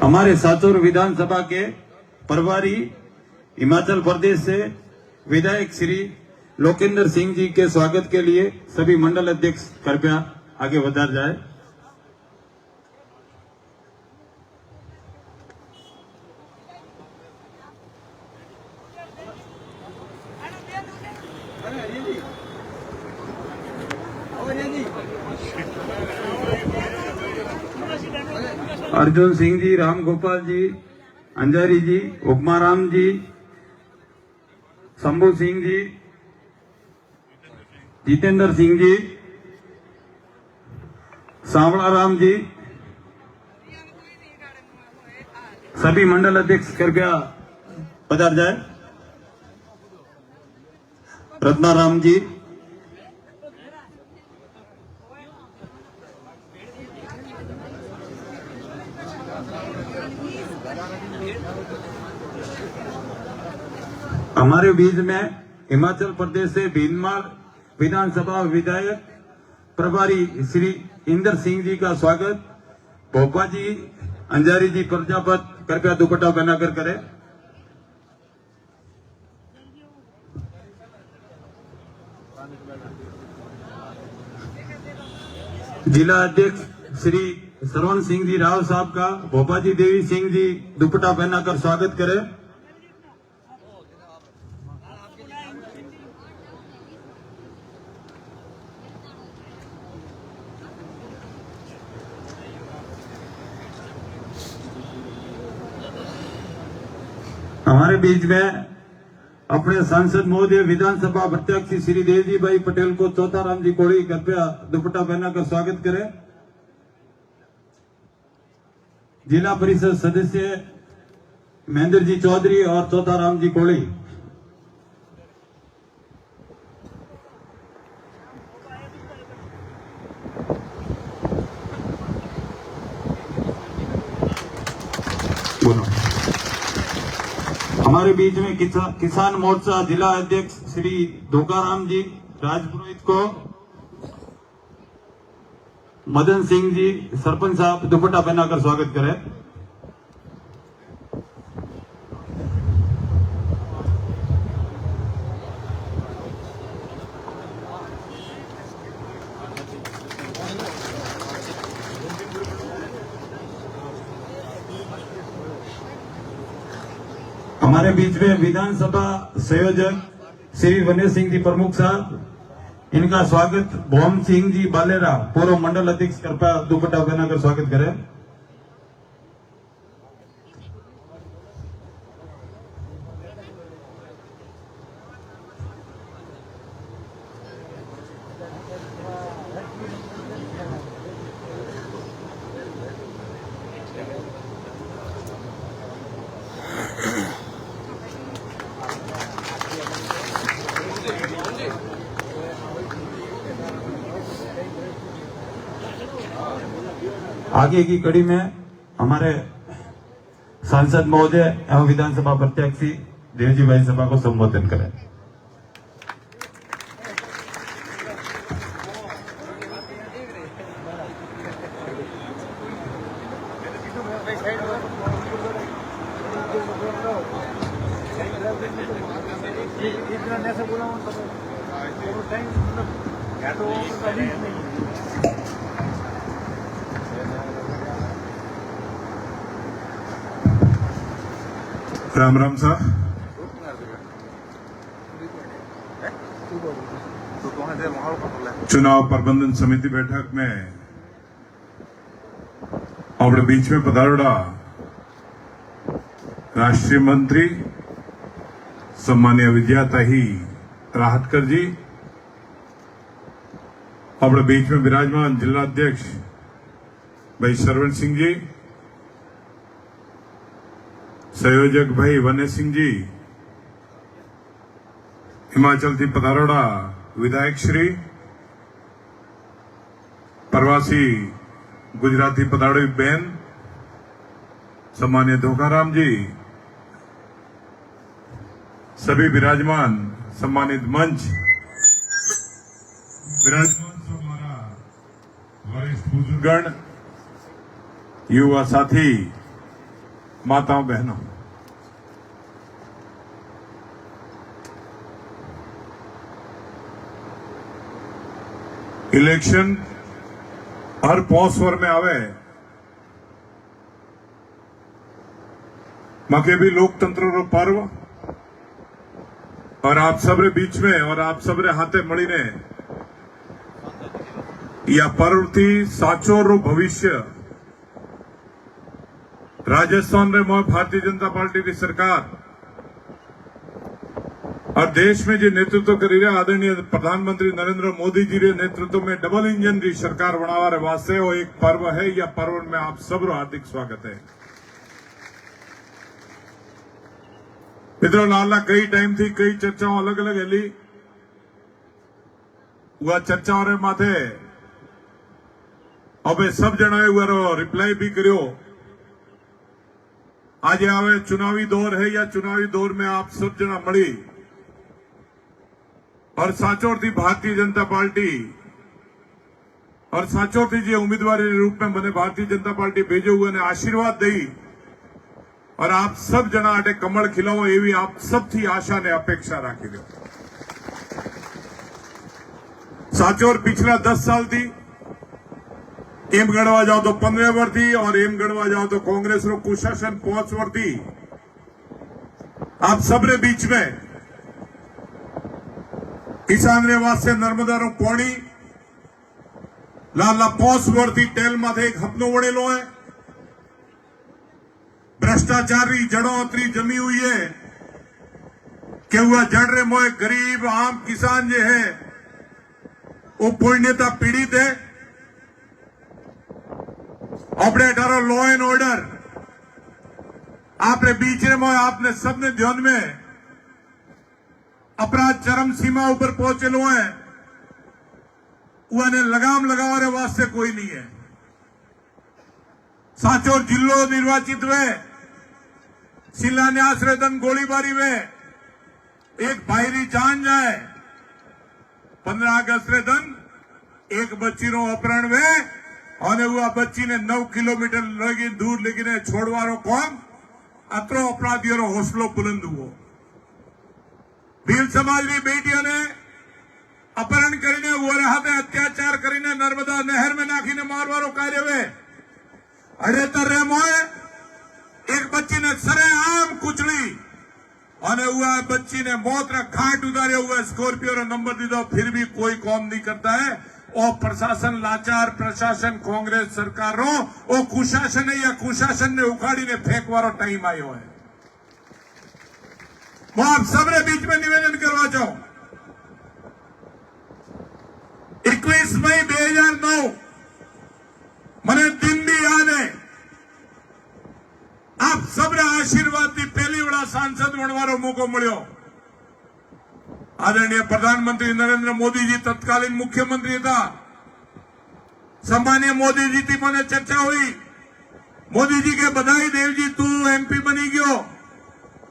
हमारे साचौर विधानसभा के प्रभारी हिमाचल प्रदेश से विधायक श्री लोकेंद्र सिंह जी के स्वागत के लिए सभी मंडल अध्यक्ष कृपया आगे बढ़ जाए। अर्जुन सिंह जी, राम गोपाल जी, अंजारी जी, उपमाराम जी, शंभू सिंह जी, जितेंद्र सिंह जी, सांवला राम जी, सभी मंडल अध्यक्ष कृपया पधार जाए। रत्नाराम जी, हमारे बीच में हिमाचल प्रदेश से भीनमाल विधानसभा विधायक प्रभारी श्री इंदर सिंह जी का स्वागत भोपा जी, अंजारी जी, प्रजापत कृपया दुपट्टा पहनाकर करें। जिला अध्यक्ष श्री श्रवण सिंह जी राव साहब का भोपा जी, देवी सिंह जी दुपट्टा पहनाकर स्वागत करें। हमारे बीच में अपने सांसद महोदय विधानसभा प्रत्याशी श्री देवजी भाई पटेल को चौथाराम जी कोड़ी कृपया दुपट्टा पहनाकर स्वागत करें। जिला परिषद सदस्य महेंद्र जी चौधरी और चौथाराम जी कोड़ी। बोलो। हमारे बीच में किसान मोर्चा जिला अध्यक्ष श्री धोकाराम जी राजपुरोहित को मदन सिंह जी सरपंच साहब दुपट्टा पहनाकर स्वागत करें। हमारे बीच में विधानसभा संयोजक श्री वनेश सिंह जी प्रमुख साहब, इनका स्वागत भोम सिंह जी बालेरा पूर्व मंडल अध्यक्ष कृपया दुपट्टा पहनाकर स्वागत करें। आगे की कड़ी में हमारे सांसद महोदय एवं विधानसभा प्रत्याशी देवजी भाई सभा को संबोधन करें। राम राम साहब। चुनाव प्रबंधन समिति बैठक में अपने बीच में पधारेड़ा राष्ट्रीय मंत्री सम्मान्य विद्याताही राहतकर जी, अपने बीच में विराजमान जिला अध्यक्ष भाई सरवण सिंह जी, संयोजक भाई वन्य सिंह जी, हिमाचल थी पधारेड़ा विधायक श्री, प्रवासी गुजराती पधाड़ी बेन सम्मान्य धोखाराम जी, सभी विराजमान सम्मानित मंच, विराजमान हमारा वरिष्ठ बुजुर्गगण, युवा साथी, माताओं बहनों, इलेक्शन हर पौसवर में आवे, मके भी लोकतंत्र रो पर्व और आप सबरे बीच में और आप सबरे हाथे मળી ने या पर्व थी साचो रो भविष्य राजस्थान रे में भारतीय जनता पार्टी की सरकार और देश में जो नेतृत्व करी रहे आदरणीय प्रधानमंत्री नरेंद्र मोदी जी रे नेतृत्व में डबल इंजन की सरकार बनावा वास्ते वो एक पर्व है। या पर्व में आप सबरो हार्दिक स्वागत है। मित्रों, लाला कई टाइम थी कई चर्चाओं अलग अलग हेली, वह चर्चाओं रे माथे अब सब जनाए हुआ रिप्लाई भी करो। आज आवे चुनावी दौर है या चुनावी दौर में आप सब जना मળી और साचोर थी भारतीय जनता पार्टी और साचोर थी जे उम्मीदवारी रूप में मैंने भारतीय जनता पार्टी भेजे हुए ने आशीर्वाद दी और आप सब जना आटे कमल खिलाओ एवी आप सब थी आशा ने अपेक्षा राखी दो। साचोर पिछला 10 साल थी एम गणवा जाओ तो 15 वर्ष थी और एम गणवा जाओ तो कांग्रेस रो कुशासन 5 वर्ष थी। आप सबरे बीच में किसान रे वास्ते नर्मदा रो पानी लाला 5 वर्ष थी टेल माथे एक हपनो वड़ेलो है। भ्रष्टाचारी जड़ों अतरी जमी हुई है कि वह जड़ रे मोए गरीब आम किसान जे है वो पूर्णता पीड़ित है। अपने डारो लॉ एंड ऑर्डर आपने बीच में आपने सबने ध्यान में अपराध चरम सीमा ऊपर पहुंचेलो है, उन्हें लगाम लगाने वास्ते कोई नहीं है। साचोर जिलो निर्वाचित वे शिलान्यास रे दन गोलीबारी में एक भाईरी जान जाए, 15 अगस्त रे दन एक बच्ची रो अपहरण वे और वह बच्ची ने 9 किलोमीटर लगी दूर लेकिन छोड़वारो कौन अतरो अपराधियों रो हौसलो बुलंद हुओ। भील समाज की बेटियों ने अपहरण करीने हाथे अत्याचार करीने नर्मदा नहर में नाखीने मारवारो कार्य वे अड़ेतर रे मोए एक बच्ची ने सरेआम कुचली और वह बच्ची ने मौत रा घाट उतारे हुए स्कॉर्पियो रो नंबर दीदो, फिर भी कोई काम नहीं करता है। और प्रशासन लाचार प्रशासन कांग्रेस सरकार रो वो कुशासन है या कुशासन ने उखाड़ी ने फेंकवारो टाइम आयो है। मैं आप सबरे बीच में निवेदन करवा चाहूं, 21 मई 2009 मने दिन भी याद है। आप सबरे आशीर्वाद थी पहली बड़ा सांसद बनवारो मौको मिलो। आदरणीय प्रधानमंत्री नरेंद्र मोदी जी तत्कालीन मुख्यमंत्री था। सम्मान्य मोदी जी थी मैंने चर्चा हुई, मोदी जी के बधाई देव जी तू एमपी बनी गयो।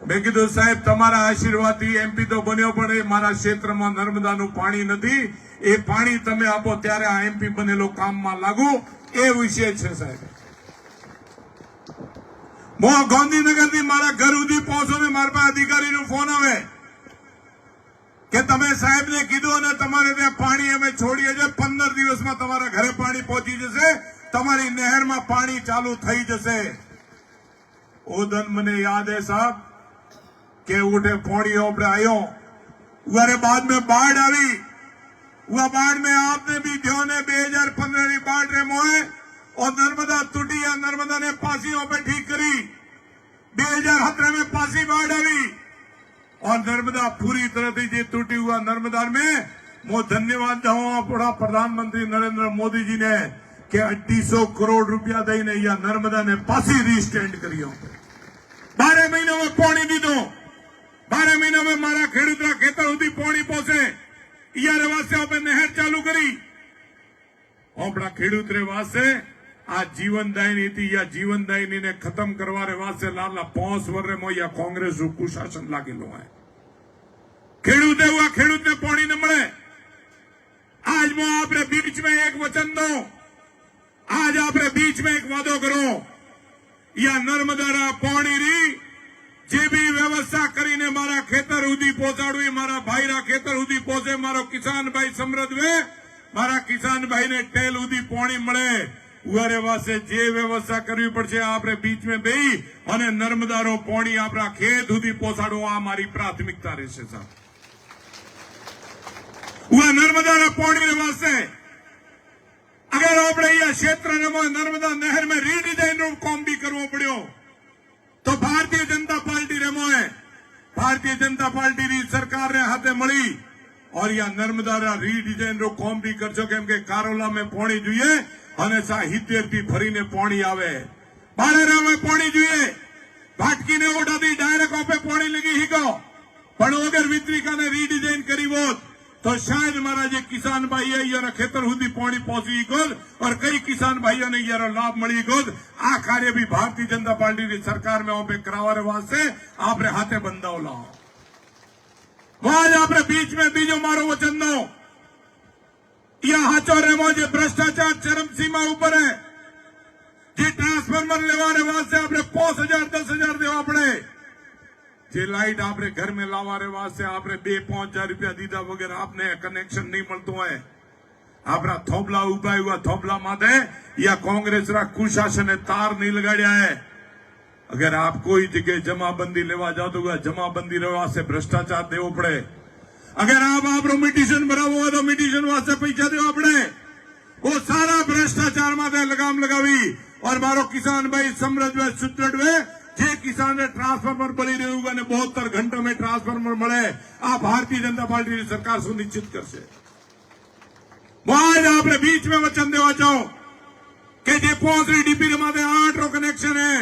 मैं कीधु साहेब तमारा आशीर्वाद थी एमपी तो बन्यो पण मारा क्षेत्र में नर्मदा नु पानी नहीं, ए पानी तमे आपो त्यारे आ एमपी बनेलो काम में लागू ए विषय छे साहेब। मो गांधीनगर थी मारा घर उदी पहुंचो ने मारा पास अधिकारी नु फोन आवे कि तमे साहेब ने कीधु ने तमारे त्या पानी अमे छोड़ीए छे, 15 दिवस में तमारा घरे पानी पहुंची जशे, तमारी नहर में पानी चालू थई जशे। ओ दिन मने याद है साहब કે ઉઠે પોણી આપણે आयो उरे बाद में बाढ़ आई वह बाढ़ में आपने भी ध्यान है 2015 की बाढ़ रे मोए और नर्मदा टूटी या नर्मदा ने पासियों पे ठीक करी 2017 में पासी बाढ़ आई और नर्मदा पूरी तरह से ये टूटी हुआ नर्मदा में मैं धन्यवाद दूं अपना प्रधानमंत्री नरेंद्र मोदी जी ने कि 250 करोड़ रुपया दईने या नर्मदा ने पासी रिस्टेंड करी 12 महीनों में पानी दी दो 12 महीना में मारा खेडूतरा खेतर सुधी पानी पहुंचे यार वास्ते आपने नहर चालू करी अपना खेडूत रे वास्ते आ जीवनदायिनी थी या जीवनदायिनी ने खत्म करवारे वास्ते लाला 5 वर्ष में या कांग्रेस रू कुशासन लागेलो है खेडूते हुआ खेडूत ने पानी न मळे आज मैं आपने बीच में एक वचन दो आज आपने बीच में एक वादो करो या नर्मदा पानी री जे भी व्यवस्था करीने मारा खेतर સુધી પહોંચાડવી મારા ભાઈરા ખેતર સુધી પહોંચે મારો કિસાન ભાઈ સમૃદ્ધ વે મારા કિસાન ભાઈને ટેલ સુધી પાણી મળે ઉવારે વાસે જે વ્યવસ્થા કરવી પડશે આપણે બીચ में બેહી અને નર્મદાનો પાણી આપણા ખેત સુધી પહોંચાડવો આ મારી પ્રાથમિકતા રહેશે સાહેબ ઉવા નર્મદાના પાણી વાસે અગર આપણે અહીંયા ક્ષેત્રમાં નર્મદા નહેર में રીડિઝાઇનનો કામ भी કરવો પડ્યો तो भारतीय जनता पार्टी रेमो है भारतीय जनता पार्टी री सरकार ने हाथे मળી और या नर्मदा રીડિઝાઇન રો કામ भी करजो केम के कारोला में पानी જોઈએ અને 70 થી ફરીને પાણી આવે બાળેરા में पानी જોઈએ ભાટકીને ઓડાથી ડાયરેક્ટ ઓપે પાણી લગી હીગો પણ અગર વિતરિકા ने રીડિઝાઇન કરી હોત तो शायद हमारा जो किसान भाई है यार खेतर સુધી पानी पहुंची गोद और कई किसान भाइयों ने यार लाभ मिली गोद आ कार्य भी भारतीय जनता पार्टी की सरकार में ओपे करावारे वास्ते आपरे हाथे बंदाव लाओ आज आपरे बीच में बीजो मारो वचन दो या हाचो रेमो जो भ्रष्टाचार चरम सीमा ऊपर है जे ट्रांसफार्मर लेवारे वास्ते आपने 5000 10,000 देवा पड़े जे लाइट आपने घर में लावारे वास्ते आपने 2-5 हजार रुपया दीदा वगैरह आपने कनेक्शन नहीं मिलतो है आपरा थोबला उभा हुआ थोबला माथे या कांग्रेस रा कुशासन ने तार नहीं लगाया है अगर आप कोई जगह जमाबंदी लेवा जाओ तो जमाबंदी लेवा से भ्रष्टाचार देवो पड़े अगर आप मिटिशन भरावो तो मिटिशन वास्ते पैसा देवा पड़े वो सारा भ्रष्टाचार माथे लगाम लगावी और मारो किसान भाई समृद्ध वे सुदृढ़ वे જે કિસાનને ટ્રાન્સફોર્મર મળી રહ્યું અને 72 ઘંટા में ट्रांसफॉर्मर મળે આ ભારતીય जनता पार्टी की सरकार सुनिश्चित करશે आज आपने बीच में वचन देवा चाहो कि जे 5 डीपी रे माथे 8 रो कनेक्शन है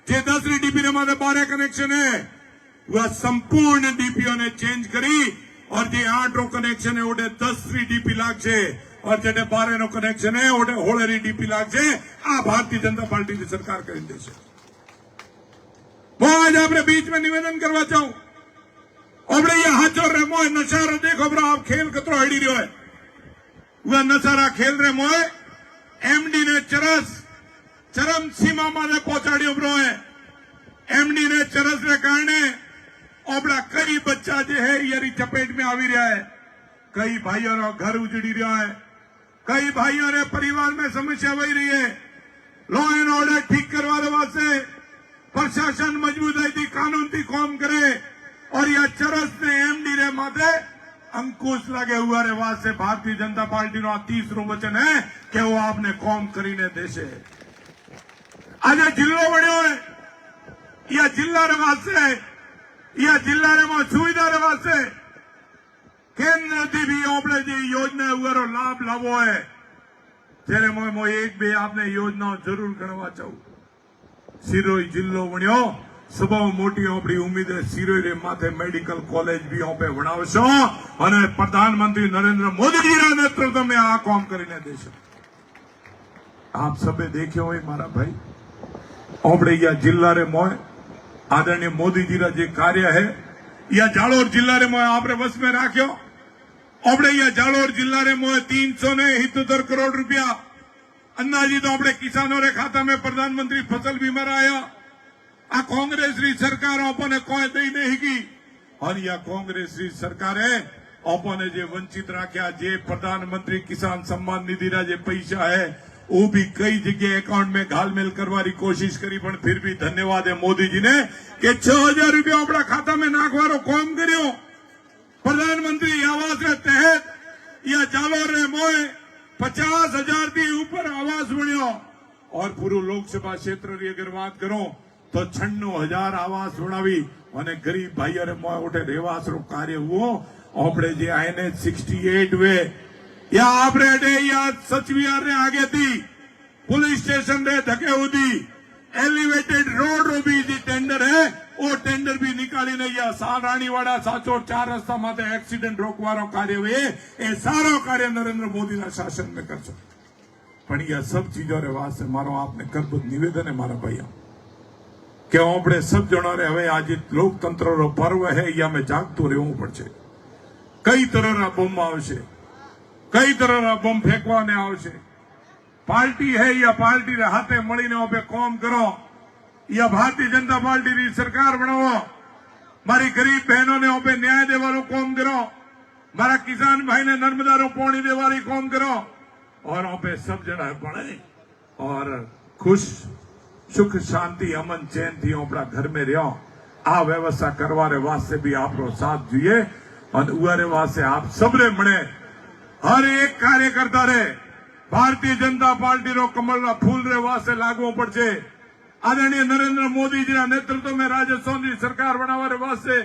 जे 10 डीपी रे माथे 12 कनेक्शन है वह संपूर्ण डीपीओ ने चेंज करी और जे 8 रो कनेक्शन है ओटे 10 डीपी लागशे और जे 12 रो कनेक्शन है ओटे 16 डीपी लागशे आ भारतीय जनता पार्टी की सरकार કરી દેશે वो आज आपने बीच में निवेदन करवा चाहूं और ये हाचो रेमो नशारा देखो ब्रो आप खेल कतरो हड़ी रहो है वह नशारा खेल रेमो है एमडी ने चरम सीमा माने पहुंचाड़ियो ब्रो है एमडी ने चरस रे कारणे ओबड़ा कई बच्चा जो है यारी चपेट में आवी रहा है कई भाइयों रो घर उजड़ी रहा है कई भाइयों ने परिवार में समस्या वही रही है लॉ एंड ऑर्डर ठीक करवा वास्ते प्रशासन मजबूताई थी कानून थी काम करे और यह चरस ने एमडी रे माथे अंकुश लगे हुआ रे वास्ते भारतीय जनता पार्टी नो 30रो वचन है कि वो आपने काम करीने देशे आज जिल्लो बन्यो है या जिल्ला रे वास्ते या जिल्ला रे में सुविधा रे वास्ते केंद्र थी भी आपने जो योजना हुआ रो लाभ लावो है जेने मो एक बे आपने योजना जरूर गणवा चाहूं सिरोई जिल्लो बन्यो सब मोटी अपनी उम्मीद है सिरोई रे माथे मेडिकल कॉलेज भी ओपे बनावशो और प्रधानमंत्री नरेंद्र मोदी जी रा नेतृत्व में आ काम करीने देशो आप सबे देख्यो होय मारा भाई ओपड़े या जिल्ला रे मोय आदरणीय मोदी जी रा जे कार्य है या जालोर जिल्ला रे मोय आपरे वश में राख्यो ओपड़े या जालोर जिल्ला रे मोय 377 करोड़ रुपया अंदाजी तो अपने किसानों रे खाता में प्रधानमंत्री फसल बीमा आया आ कांग्रेस री सरकार अपने कोई दई नहीं की और या कांग्रेस री सरकार है अपने जे वंचित राख्या जे प्रधानमंत्री किसान सम्मान निधि रा जे पैसा है वो भी कई जगह अकाउंट में घालमेल करवानी कोशिश करी, पण फिर भी धन्यवाद है मोदी जी ने कि 6000 रुपया अपना खाता में नाखवारो काम करियो। प्रधानमंत्री आवास के तहत या जालोर रे मोए 50,000 थी ऊपर आवास बनियो और पूरा लोकसभा क्षेत्र की अगर बात करो तो 96,000 आवास बनावी અને ગરીબ ભાઈ મોય ઉઠે રહેવાસનો કાર્ય હુઓ આપણે જે INH 68 વે या આપણે અડે યા સચવિયાર ને આગે थी पुलिस स्टेशन रे धके उदी एलिवेटेड रोड रो भी जी टेंडर है वो टेंडर भी निकाली नहीं या साराणी वाड़ा साचो 4 रस्ता माथे एक्सीडेंट रोकवारो कार्य वे ए सारो कार्य नरेंद्र मोदी ना शासन में करशो। पण ये सब चीजों रे वास्ते मारो आपने करबद्ध निवेदन है मारा भाइयों કે આપણે सब જણો રે હવે આજે લોકતંત્રનો પર્વ है या में જાગતું રહેવું પડશે। કઈ તરહના બોમ્બ આવશે, કઈ તરહના બોમ્બ ફેંકવાને આવશે। पार्टी है या पार्टी रे हाथे મળીને આપણે કામ કરો या भारतीय जनता पार्टी की सरकार बनाओ। मारी गरीब बहनों ने આપણે न्याय देवानो काम करो, मारा किसान भाई ने नर्मदा रो पानी देवारी काम करो और આપણે सब જણા ભણે और खुश सुख शांति अमन चैन थी अपना घर में रहो। आ व्यवस्था करवाने वास्ते भी आपको साथ जुए और उरे वास्ते आप सबरे मणे हर एक कार्यकर्ता रे भारतीय जनता पार्टी रो कमल फूल रे वास्ते लागू पड़े। आदरणीय नरेंद्र मोदी जी ना नेतृत्व में राजस्थान की सरकार बनावा वास्ते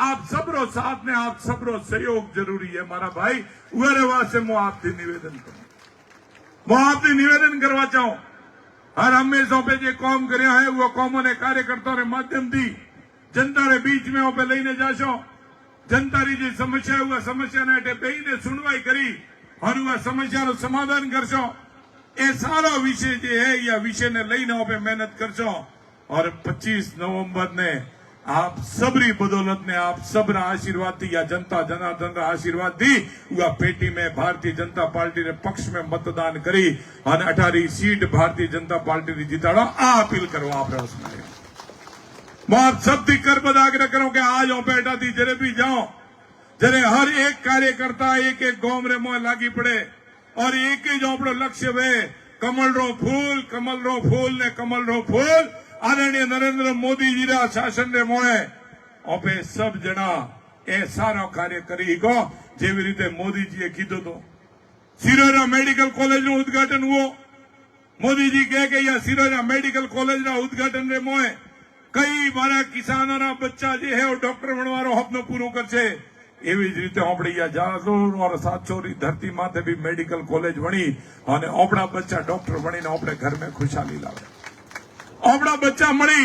आप सबरो साथ ने आप सबरो सहयोग जरूरी है मारा भाई। उरे वास्ते मु आपसे निवेदन करूं, मु आपसे निवेदन करवा चाहूं हर हमेशा पे जो काम कर्या है वो कामों ने कार्यकर्ताओं के माध्यम थी जनता के बीच में पे लईने जाशो। जनता री जी समस्या है वो समस्या ने बेईने सुनवाई करी और वह समस्या नो समाधान करशो। ए सारा विषय जो है या विषय ने लईने पे मेहनत करशो और 25 नवंबर ने आप सबरी बदौलत ने आप सबरा आशीर्वाद थी या जनता जनार्दन रा आशीर्वाद थी वह पेटी में भारतीय जनता पार्टी ने पक्ष में मतदान करी और 18 सीट भारतीय जनता पार्टी ने जीताड़ो। आ अपील करो आप मैं आप सब थी कर आग्रह करो कि आज हो पेटा थी जरे भी जाओ जरे हर एक कार्यकर्ता एक एक गांव रे मोह लागी पड़े और एक ही जो अपनो लक्ष्य वे कमल रो फूल ने कमल रो फूल आदरणीय नरेंद्र मोदी जी रा शासन रे मोए ओपे सब जना ए सारो कार्य करी गो जेवी रीते मोदी जी कीधो तो। सिरोरा मेडिकल कॉलेज नो उद्घाटन हुओ, मोदी जी कहे कि या सिरोरा मेडिकल कॉलेज रा उद्घाटन रे मोए कई मारा किसानों रा बच्चा जे है वो डॉक्टर बनवारो सपनो पूरो करछे। एवी ज रीते આપણે या જાલોર और સાચોરી धरती माथे भी मेडिकल कॉलेज बनी और अपना बच्चा डॉक्टर बनी अपने घर में खुशहाली लावे। अपना बच्चा मળી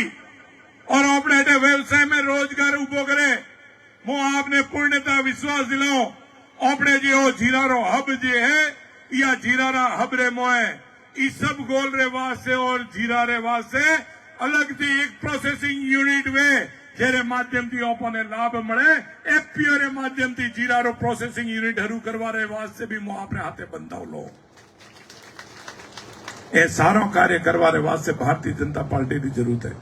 और अपने व्यवसाय में रोजगार उभो करे। मु आपने पूर्णता विश्वास दिलाओ अपने जो जीरारो हब जे है या जीरारा हब रे मोए इस सब गोल रे वास्ते और जीरा रे वास्ते अलग थी एक प्रोसेसिंग यूनिट वे जेरे माध्यम थी ओपने लाभ मळे। एफपीओ रे माध्यम थी जीरारो प्रोसेसिंग यूनिट हरू करवा रे वास्ते भी मु आपने हाथे बंधाव लो। ए सारो कार्य करवाने वास्ते भारतीय जनता पार्टी की जरूरत है।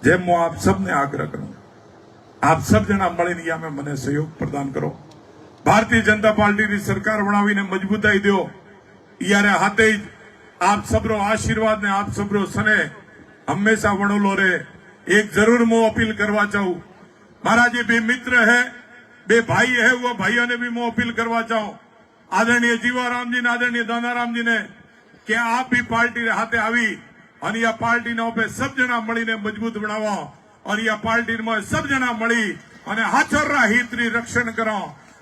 जेम मु आप सबने आग्रह करूं आप सब जना મળીને या में मने सहयोग प्रदान करो। भारतीय जनता पार्टी की सरकार बनावीने मजबूताई दो यारे हाथे आप सबरो आशीर्वाद ने आप सबरो सने हमेशा वणोलो रे। एक जरूर मु अपील करवा चाहूं मारा जे बे मित्र है बे भाई है वो भाइयों ने भी मु अपील करवा चाहूं आदरणीय जीवाराम जी ने आदरणीय दानाराम जी ने कि आप भी पार्टी रे हाथे आवी और यह पार्टी नो पे सब जना મળીને मजबूत बनावो और यह पार्टी में सब जना મળી અને હાચોરના હિતની રક્ષણ કરો।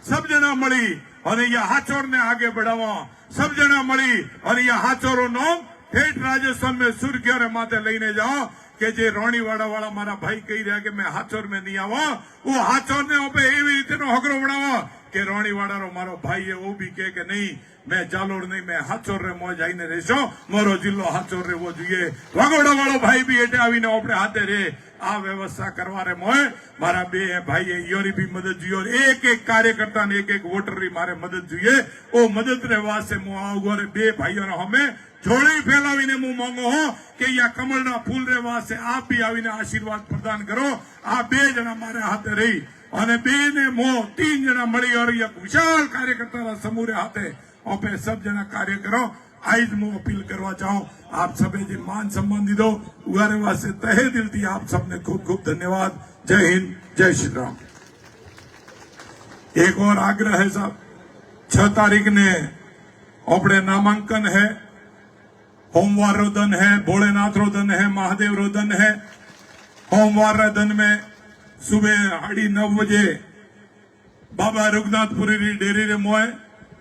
सब जना મળી અને यह हाचोर ने आगे बढ़ावो। सब जना મળી और यह हाचोरो नो ठेठ राजस्थान में सुर्खियों रे माथे लईने जाओ कि जे रोणीवाड़ा वाला मारा भाई कही रहा कि मैं हाचोर में नहीं आवो वो हाचोर ने ओपे एवी रीते नो हगरो बनावो कि रोणीवाड़ा रो मारो भाई है वो भी कहे कि नहीं मैं जालोर नहीं मैं हाचोर रे मोह जाईने रहेशो मोरो जिल्लो हाचोर रे वो जुए। वागोड़ा वालो भाई भी एटे आवीने अपने हाथे रे आ व्यवस्था करवा रे मोह मारा बे भाई योरी भी मदद जुए और एक एक कार्यकर्ता ने एक एक वोटर री मारे मदद जुए। ओ मदद रे वास्ते मु आवगो रे बे भाईओ रे हमें जोड़ी फैलावीने मु मांगो हो कि या कमलना फूल रे वास्ते आप भी आवीने आशीर्वाद प्रदान करो। आ बे जना मारे हाथे रही और बे ने मो 3 जना मળી और एक विशाल कार्यकर्ता समूह रे हाथे ओपे सब जना कार्य करो। आज मैं अपील करवा चाहूं आप सबे जी मान सम्मान दीदो उगारे वास्ते तहे दिल थी आप सबने खूब खूब धन्यवाद। जय हिंद, जय श्री राम। एक और आग्रह है साहब, 6 तारीख ने अपने नामांकन है, होमवार रोदन है, भोलेनाथ रोदन है, महादेव रोदन है। होमवार रोदन में सुबह 9:30 बजे बाबा रघुनाथपुरी री डेरी रे मोए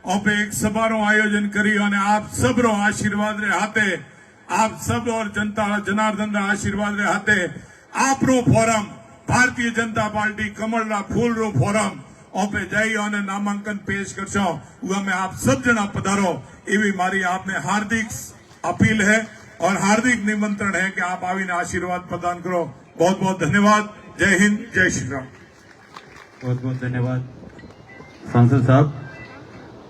और एक सभा रो आयोजन करी और आप सब रो आशीर्वाद रे हाथे, आप सब और जनता जनार्दन रा आशीर्वाद रे हाथे आप रो फोरम भारतीय जनता पार्टी कमल रा फूल रो फोरम ओपे जाई और नामांकन पेश कर छो हुआ में आप सब जना पधारो एवी मारी आपने हार्दिक अपील है और हार्दिक निमंत्रण है कि आप आवीने आशीर्वाद प्रदान करो। बहुत बहुत धन्यवाद। जय हिंद, जय श्री राम। बहुत बहुत धन्यवाद सांसद साहब।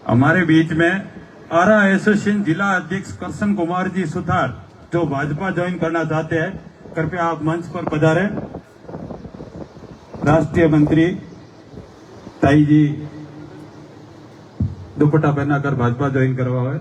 हमारे बीच में आरा एसोसिएशन जिला अध्यक्ष कृष्ण कुमार जी सुथार जो भाजपा ज्वाइन करना चाहते हैं, कृपया आप मंच पर पधारे। राष्ट्रीय मंत्री ताई जी दुपट्टा पहनाकर भाजपा ज्वाइन करवा है।